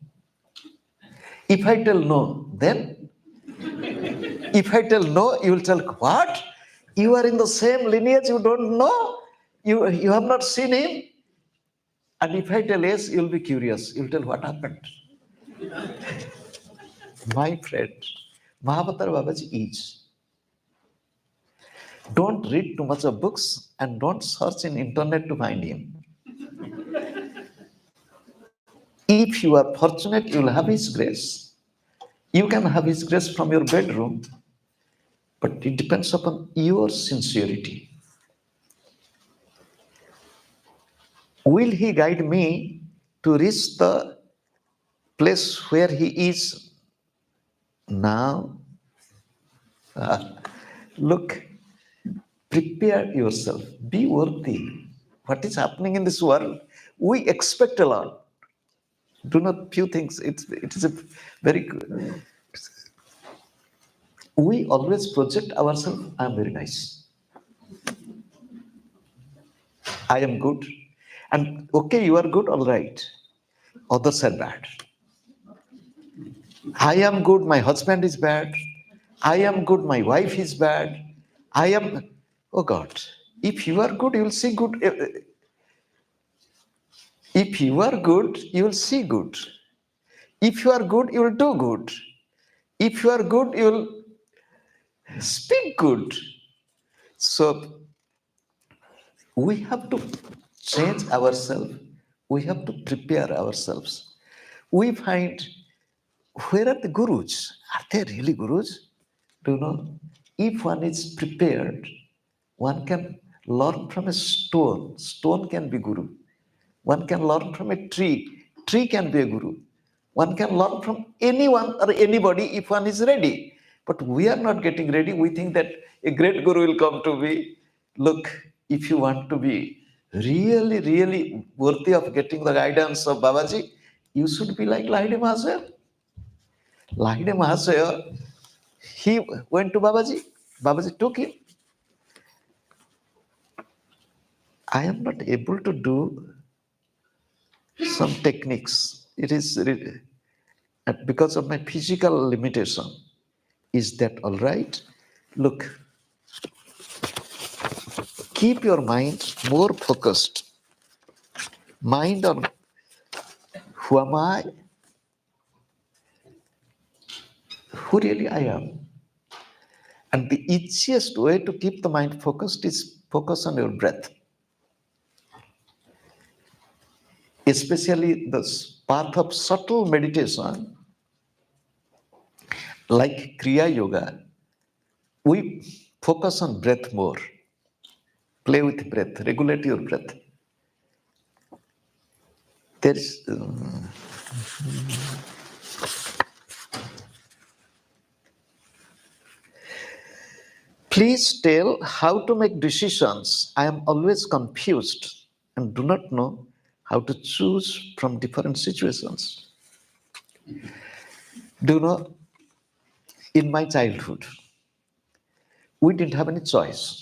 If I tell no, then? If I tell no, you will tell, what? You are in the same lineage, you don't know? You have not seen him? And if I tell yes, you'll be curious. You'll tell what happened. My friend, Mahavatar Babaji is. Don't read too much of books and don't search in internet to find him. If you are fortunate, you will have his grace. You can have his grace from your bedroom, but it depends upon your sincerity. Will he guide me to reach the place where he is now? Look, prepare yourself, be worthy. What is happening in this world? We expect a lot. Do not few things. It is a very good. We always project ourselves. I am very nice. I am good. And okay, you are good, all right. Others are bad. I am good, my husband is bad. I am good, my wife is bad. I am, oh God, if you are good, you will see good. If you are good, you will see good. If you are good, you will do good. If you are good, you will speak good. So we have to change ourselves. We have to prepare ourselves. We find, where are the gurus? Are they really gurus? Do you know? If one is prepared, one can learn from a stone. Stone can be guru. One can learn from a tree. Tree can be a guru. One can learn from anyone or anybody if one is ready. But we are not getting ready. We think that a great guru will come to me. Look, if you want to be really, really worthy of getting the guidance of Babaji, you should be like Lahide Mahasaya. Lahide Mahasaya, he went to Babaji. Babaji took him. I am not able to do some techniques. It is because of my physical limitation. Is that all right? Look, keep your mind more focused. Mind on who am I? Who really I am? And the easiest way to keep the mind focused is focus on your breath. especially the path of subtle meditation, like Kriya Yoga, we focus on breath more. Play with breath, regulate your breath. There is, please tell how to make decisions. I am always confused and do not know how to choose from different situations. Do you know, in my childhood, we didn't have any choice.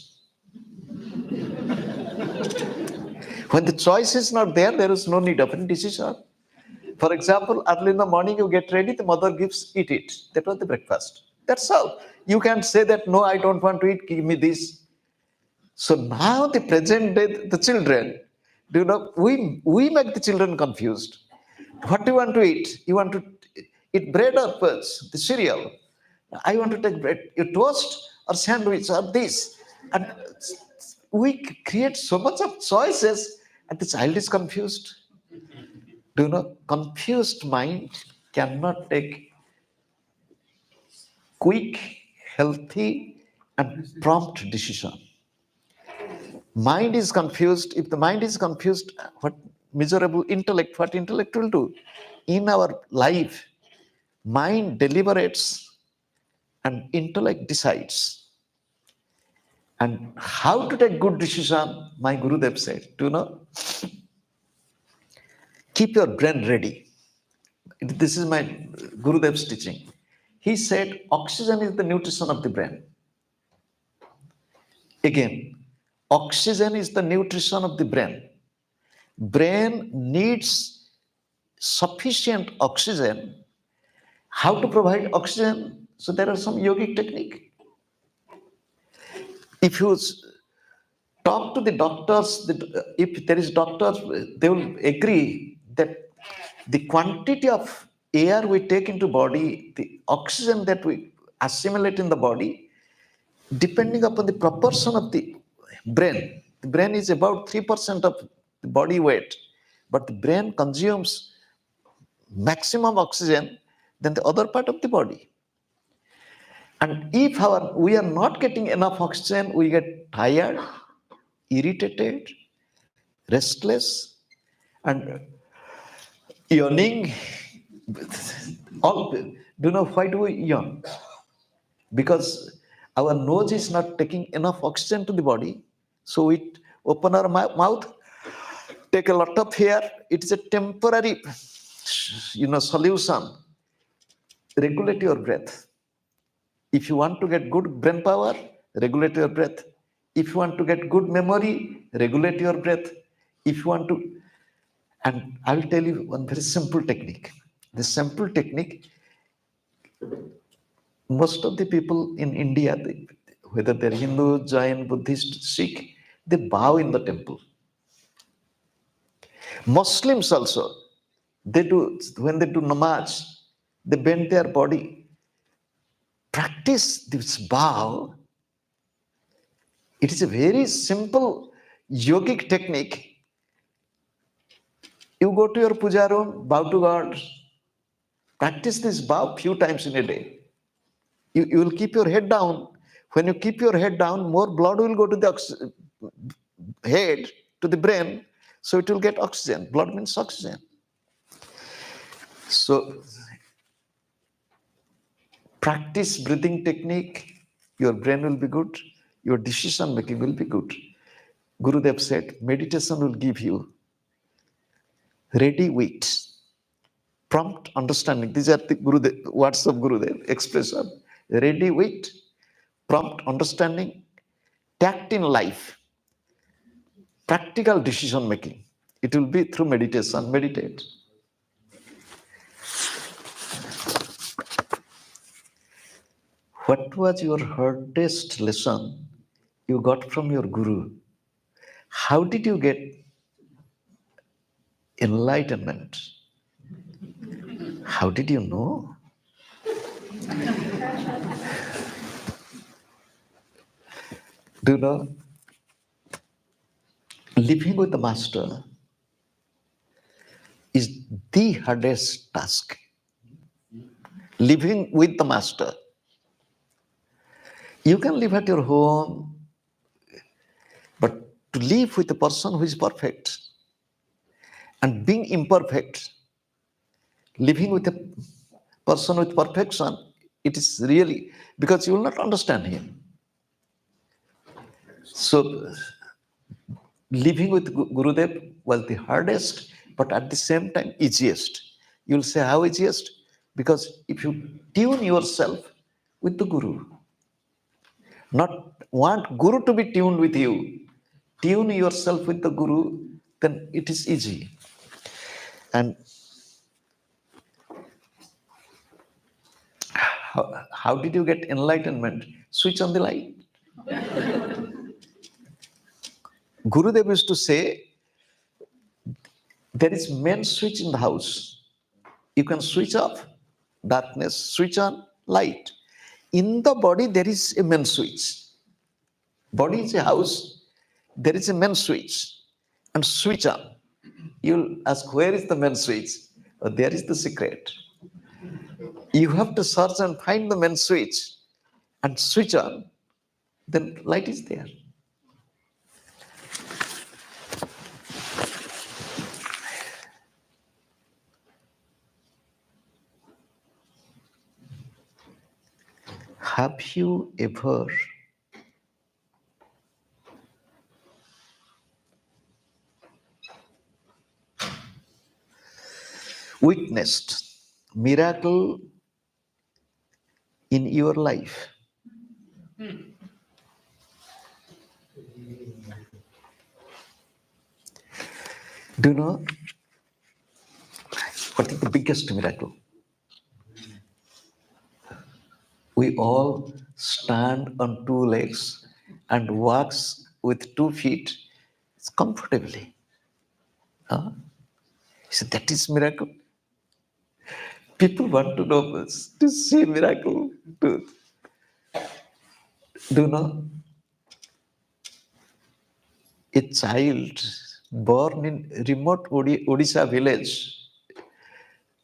When the choice is not there, there is no need of any decision. For example, early in the morning you get ready, the mother gives, eat it. That was the breakfast. That's all. You can't say that, no, I don't want to eat, give me this. So now the present day, the children, do you know, we make the children confused. What do you want to eat? You want to eat bread or fudge, the cereal? I want to take bread, you toast or sandwich or this. And we create so much of choices and the child is confused. Do you know, confused mind cannot take quick, healthy, and prompt decision. Mind is confused. If the mind is confused, what miserable intellect, what intellect will do? In our life, mind deliberates and intellect decides. And how to take good decision, my Gurudev said, do you know? Keep your brain ready. This is my Gurudev's teaching. He said, oxygen is the nutrition of the brain. Again, oxygen is the nutrition of the brain. Brain needs sufficient oxygen. How to provide oxygen? So there are some yogic technique. If you talk to the doctors, if there is doctors, they will agree that the quantity of air we take into body, the oxygen that we assimilate in the body, depending upon the proportion of the brain is about 3% of the body weight, but the brain consumes maximum oxygen than the other part of the body. And if we are not getting enough oxygen, we get tired, irritated, restless, and yawning. Do you know why do we yawn? Because our nose is not taking enough oxygen to the body, so we open our mouth, take a lot of air. It is a temporary, solution. Regulate your breath. If you want to get good brain power, regulate your breath. If you want to get good memory, regulate your breath. If you want to, and I will tell you one very simple technique. The simple technique, most of the people in India, whether they're Hindu, Jain, Buddhist, Sikh, they bow in the temple. Muslims also, they do, when they do namaz, they bend their body. Practice this bow. It is a very simple yogic technique. You go to your puja room, bow to God. Practice this bow few times in a day. You will keep your head down. When you keep your head down, more blood will go to the head, to the brain, so it will get oxygen. Blood means oxygen. So practice breathing technique, your brain will be good, your decision making will be good. Gurudev said, meditation will give you ready wit, prompt understanding. These are the words of Gurudev, expression. Ready wit, prompt understanding, tact in life, practical decision making. It will be through meditation. Meditate. What was your hardest lesson you got from your Guru? How did you get enlightenment? How did you know? Do you know? Living with the Master, is the hardest task. Living with the master. You can live at your home, but to live with a person who is perfect and being imperfect, living with a person with perfection, it is really, because you will not understand him. So living with Gurudev was the hardest, but at the same time easiest. You'll say, how easiest? Because if you tune yourself with the Guru, not want Guru to be tuned with you, tune yourself with the Guru, then it is easy. And how did you get enlightenment? Switch on the light. Gurudev used to say, there is main switch in the house. You can switch off darkness, switch on light. In the body, there is a main switch. Body is a house, there is a main switch. And switch on. You'll ask, where is the main switch? Oh, there is the secret. You have to search and find the main switch and switch on. Then light is there. Have you ever witnessed miracle in your life? Do you know what is the biggest miracle? We all stand on two legs and walks with 2 feet comfortably. Huh? So that is miracle. People want to know this, to see miracle. Do you know? A child born in remote Odisha village,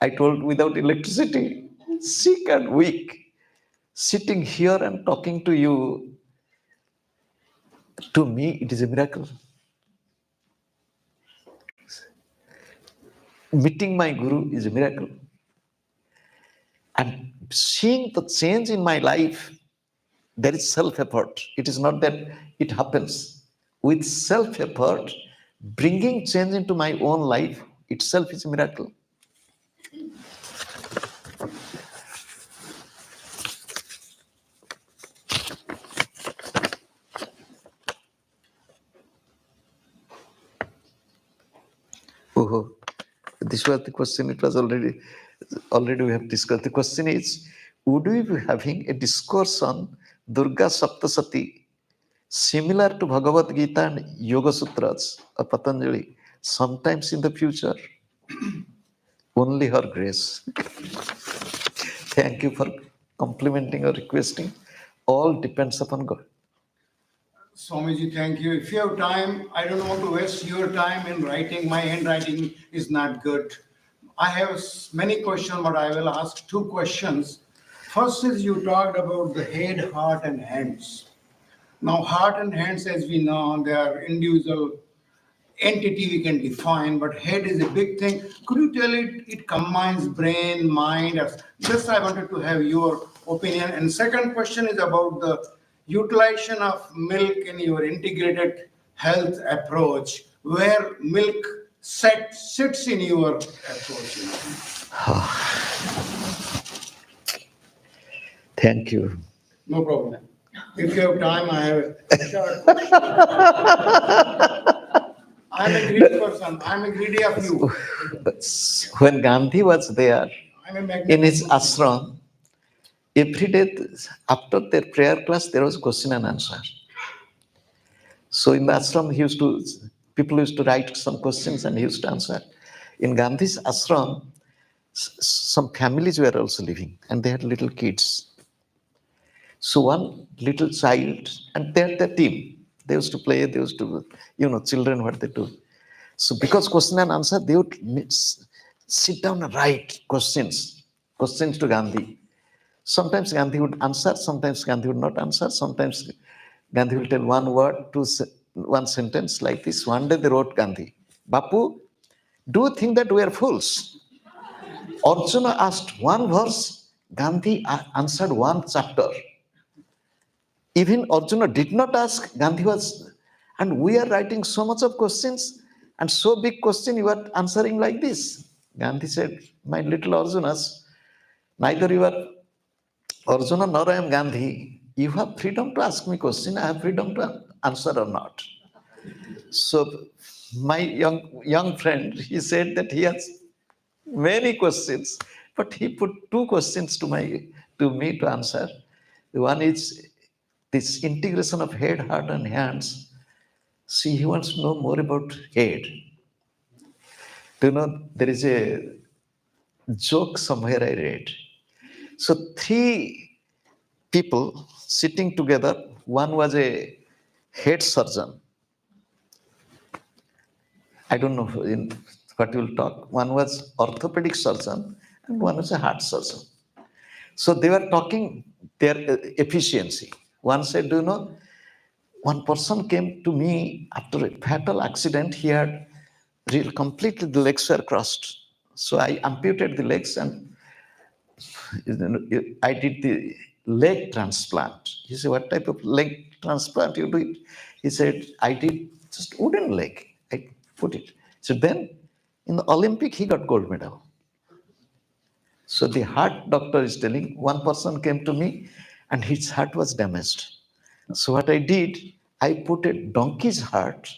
I told, without electricity, sick and weak, sitting here and talking to you, to me it is a miracle. Meeting my Guru is a miracle. And seeing the change in my life, there is self-effort. It is not that it happens. With self-effort, bringing change into my own life itself is a miracle. Oh, this was the question. It was already we have discussed. The question is, would we be having a discourse on Durga Saptasati similar to Bhagavad Gita and Yoga Sutras of Patanjali sometimes in the future? Only her grace. Thank you for complimenting or requesting. All depends upon God. Swamiji, thank you. If you have time, I don't want to waste your time in writing. My handwriting is not good. I have many questions, but I will ask 2 questions. First is, you talked about the head, heart, and hands. Now, heart and hands, as we know, they are individual entity we can define, but head is a big thing. Could you tell it combines brain, mind? Just I wanted to have your opinion. And second question is about the utilization of milk in your integrated health approach, where milk sits in your approach. Thank you. No problem. If you have time, I have a short I'm a greedy person. I'm a greedy of you. When Gandhi was there in his ashram, every day after their prayer class, there was question and answer. So in the ashram, people used to write some questions and he used to answer. In Gandhi's ashram, some families were also living and they had little kids. So one little child, and they had their team. They used to play, they used to, children, what they do. So because question and answer, they would sit down and write questions to Gandhi. Sometimes Gandhi would answer, sometimes Gandhi would not answer, sometimes Gandhi will tell one word, one sentence like this. One day they wrote Gandhi, Bapu, do you think that we are fools? Arjuna asked one verse, Gandhi answered one chapter. Even Arjuna did not ask, Gandhi was, and we are writing so much of questions and so big question you are answering like this. Gandhi said, my little Arjunas, neither you are Arjuna nor I am Gandhi. You have freedom to ask me question, I have freedom to answer or not. So my young friend, he said that he has many questions, but he put two questions to me to answer. One is this integration of head, heart, and hands. See, he wants to know more about head. Do you know, there is a joke somewhere I read. So, three people sitting together, one was a head surgeon. I don't know in what you will talk. One was orthopedic surgeon, and one was a heart surgeon. So, they were talking their efficiency. One said, do you know, one person came to me after a fatal accident. He had completely the legs were crossed. So I amputated the legs and I did the leg transplant. He said, what type of leg transplant you do it? He said, I did just wooden leg. I put it. So then in the Olympic, he got gold medal. So the heart doctor is telling, one person came to me and his heart was damaged. So what I did, I put a donkey's heart.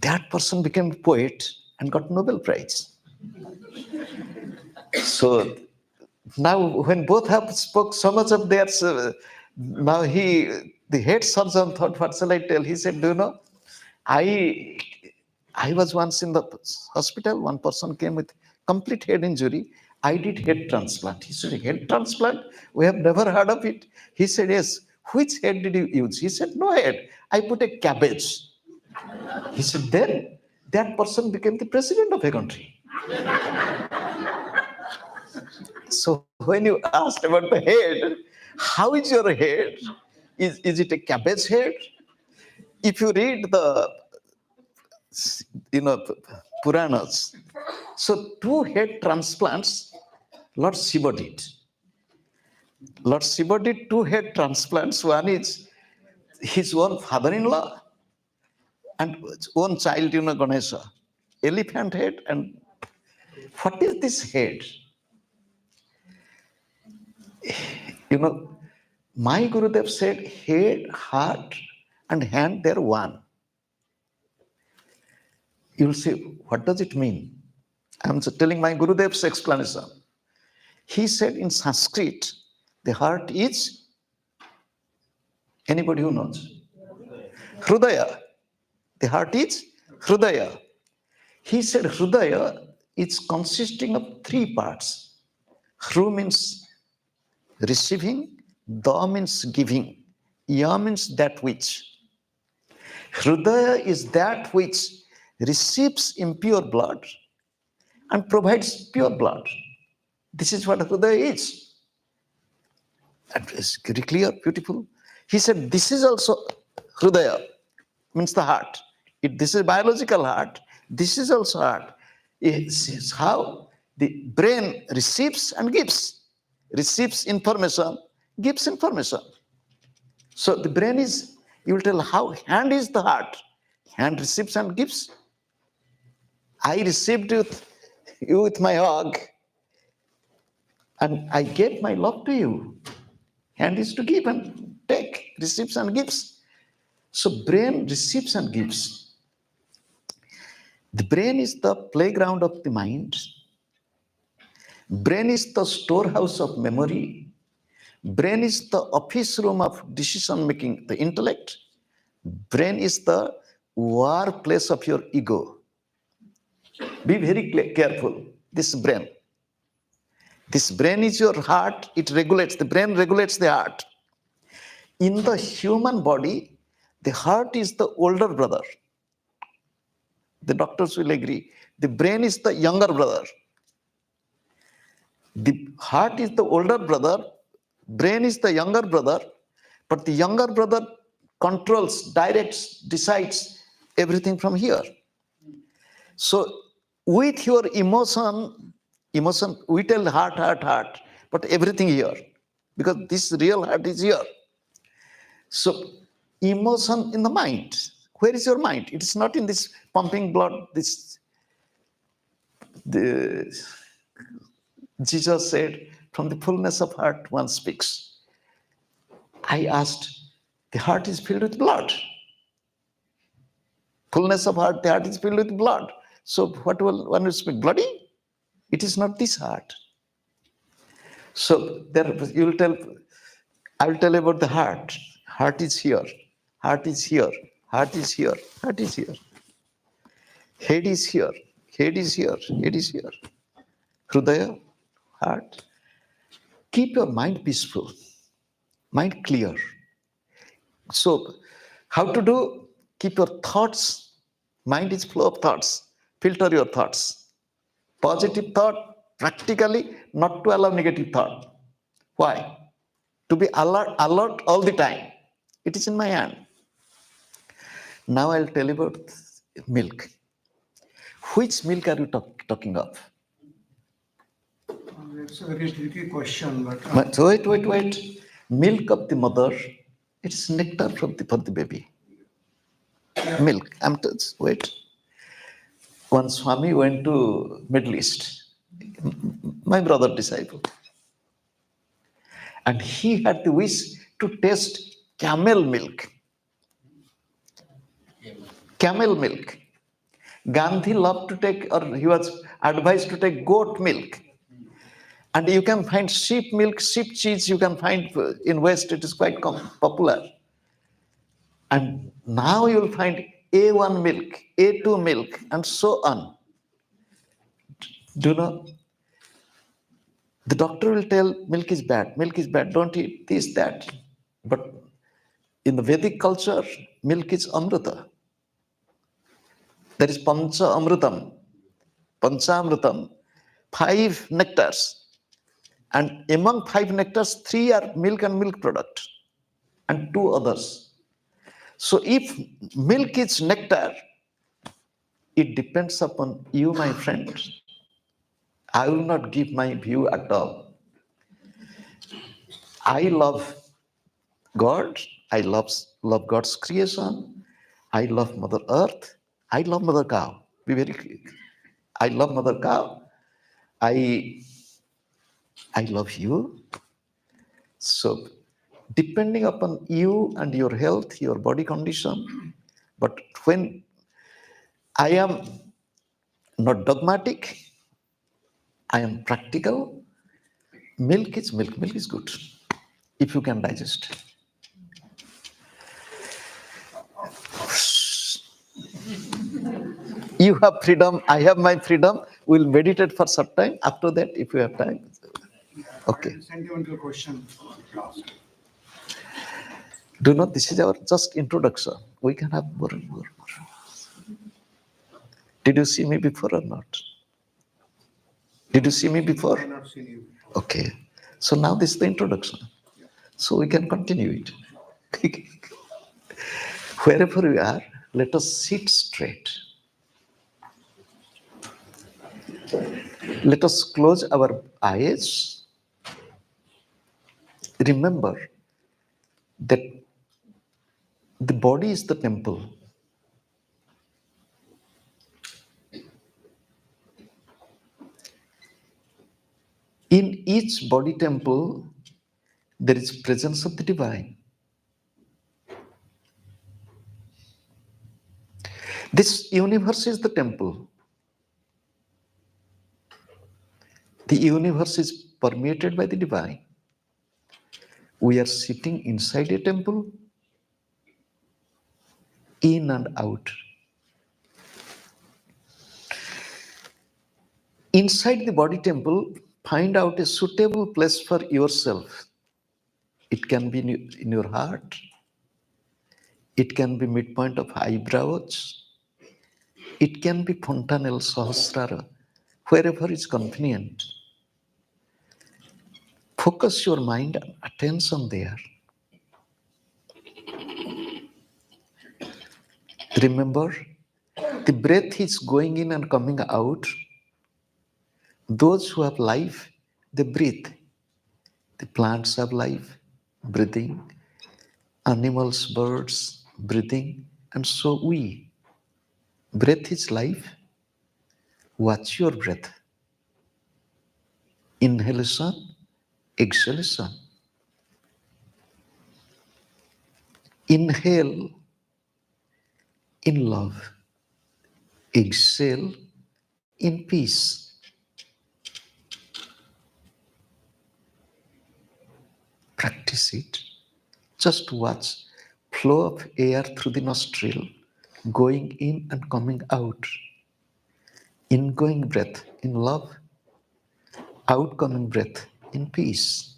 That person became a poet and got Nobel Prize. So now when both have spoke so much of their, now the head surgeon thought, what shall I tell? He said, do you know, I was once in the hospital, one person came with complete head injury. I did head transplant. He said, head transplant? We have never heard of it. He said, yes. Which head did you use? He said, no head. I put a cabbage. He said, then that person became the president of a country. So when you asked about the head, how is your head? Is it a cabbage head? If you read the Puranas, so two head transplants, Lord Shiva did. Lord Shiva did two head transplants. One is his own father-in-law and his own child, Ganesha. Elephant head. And what is this head? My Gurudev said head, heart, and hand, they're one. You'll say, what does it mean? I'm telling my Gurudev's explanation. He said in Sanskrit, the heart is, anybody who knows? Hrudaya. The heart is Hrudaya. He said Hrudaya is consisting of three parts. Hru means receiving, Da means giving, Ya means that which. Hrudaya is that which receives impure blood and provides pure blood. This is what Hrudaya is. That is very clear, beautiful. He said, this is also Hrudaya, means the heart. This is biological heart. This is also heart. It is how the brain receives and gives. Receives information, gives information. So the brain is, you will tell how hand is the heart. Hand receives and gives. I received you with my hug and I gave my love to you. Hand is to give and take, receives and gives. So brain receives and gives. The brain is the playground of the mind. Brain is the storehouse of memory. Brain is the office room of decision making, the intellect. Brain is the war place of your ego. Be very careful. This brain. This brain is your heart. It regulates. The brain regulates the heart. In the human body, the heart is the older brother. The doctors will agree. The brain is the younger brother. The heart is the older brother, brain is the younger brother, but the younger brother controls, directs, decides everything from here. So with your emotion, we tell heart, but everything here, because this real heart is here. So emotion in the mind. Where is your mind? It is not in this pumping blood, Jesus said, from the fullness of heart one speaks. I asked, the heart is filled with blood. Fullness of heart, the heart is filled with blood. So what will one will speak? Bloody? It is not this heart. So there you will tell, I will tell about the heart. Heart is here. Heart is here. Heart is here. Heart is here. Head is here. Head is here. Head is here. Hrudaya, heart. Keep your mind peaceful, mind clear. So, how to do? Keep your thoughts, mind is full of thoughts. Filter your thoughts. Positive thought, practically, not to allow negative thought. Why? To be alert all the time. It is in my hand. Now I'll tell you about milk. Which milk are you talking of? It's a very tricky question, but But wait. Milk of the mother, it's nectar for the baby. Milk. Wait. One Swami went to Middle East, my brother disciple, and he had the wish to taste camel milk. Camel milk. Gandhi loved to take, or he was advised to take goat milk. And you can find sheep milk, sheep cheese, you can find in West, it is quite popular. And now you will find A1 milk, A2 milk, and so on. Do you know? The doctor will tell milk is bad, don't eat this, that. But in the Vedic culture, milk is amrita. There is pancha amritam, panchamritam, 5 nectars. And among 5 nectars, 3 are milk and milk product, and 2 others. So if milk is nectar, it depends upon you, my friend. I will not give my view at all. I love God. I love God's creation. I love Mother Earth. I love Mother Cow. Be very clear. I love Mother Cow. I love you. So, depending upon you and your health, your body condition, but when I am not dogmatic, I am practical, milk is good, if you can digest. You have freedom, I have my freedom. We'll meditate for some time. After that, if you have time. Okay. Sentimental question. Do not, this is our just introduction. We can have more and more. Did you see me before or not? Did you see me before? I have not seen you. Okay. So now this is the introduction. So we can continue it. Wherever we are, let us sit straight. Let us close our eyes. Remember that the body is the temple. In each body temple, there is presence of the divine. This universe is the temple. The universe is permeated by the divine. We are sitting inside a temple, in and out. Inside the body temple, find out a suitable place for yourself. It can be in your heart. It can be midpoint of eyebrows. It can be Fontanel, Sahasrara, wherever is convenient. Focus your mind and attention there. Remember, the breath is going in and coming out. Those who have life, they breathe. The plants have life, breathing. Animals, birds, breathing. And so we. Breath is life. Watch your breath. Inhalation, exhalation. Inhale in love. Exhale in peace. Practice it. Just watch flow of air through the nostril, going in and coming out. Ingoing breath in love, outgoing breath in peace.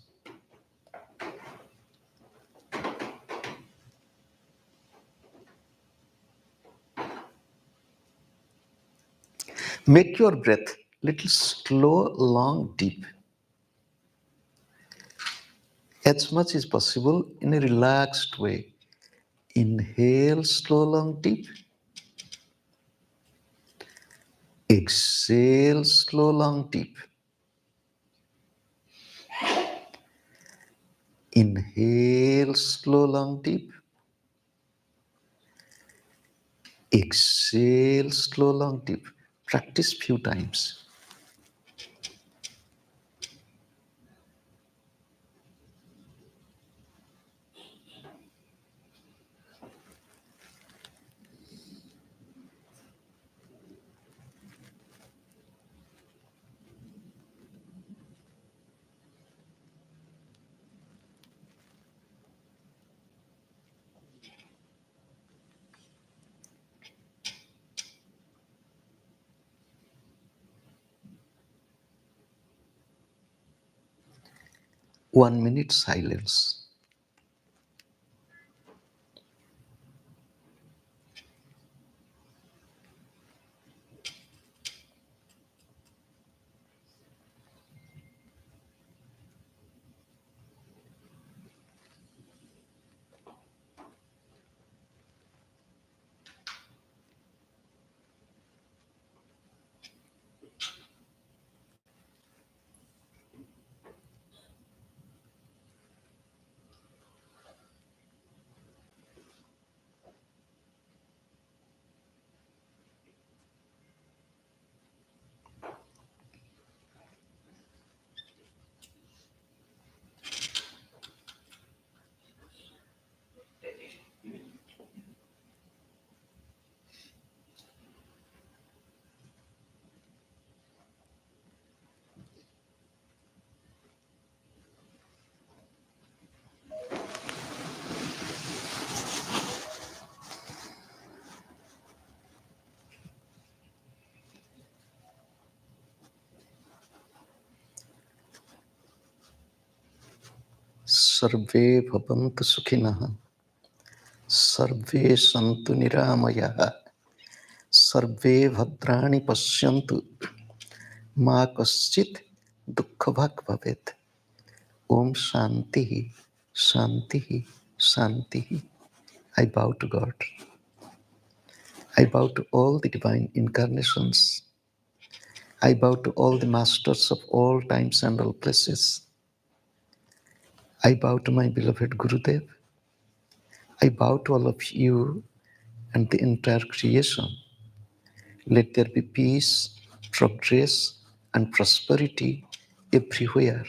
Make your breath little slow, long, deep. As much as possible in a relaxed way. Inhale slow, long, deep. Exhale slow, long, deep. Inhale slow, long, deep. Exhale slow, long, deep. Practice few times. One minute silence. सर्वे भवन्तु सुखिनः, सर्वे सन्तु निरामयाः, सर्वे भद्राणि पश्यन्तु, मा कश्चित् दुःखभाग् भवेत्. Om Shanti, Shanti, Shanti. I bow to God. I bow to all the divine incarnations. I bow to all the masters of all times and all places. I bow to my beloved Gurudev. I bow to all of you and the entire creation. Let there be peace, progress, and prosperity everywhere.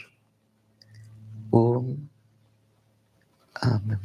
Om. Amen.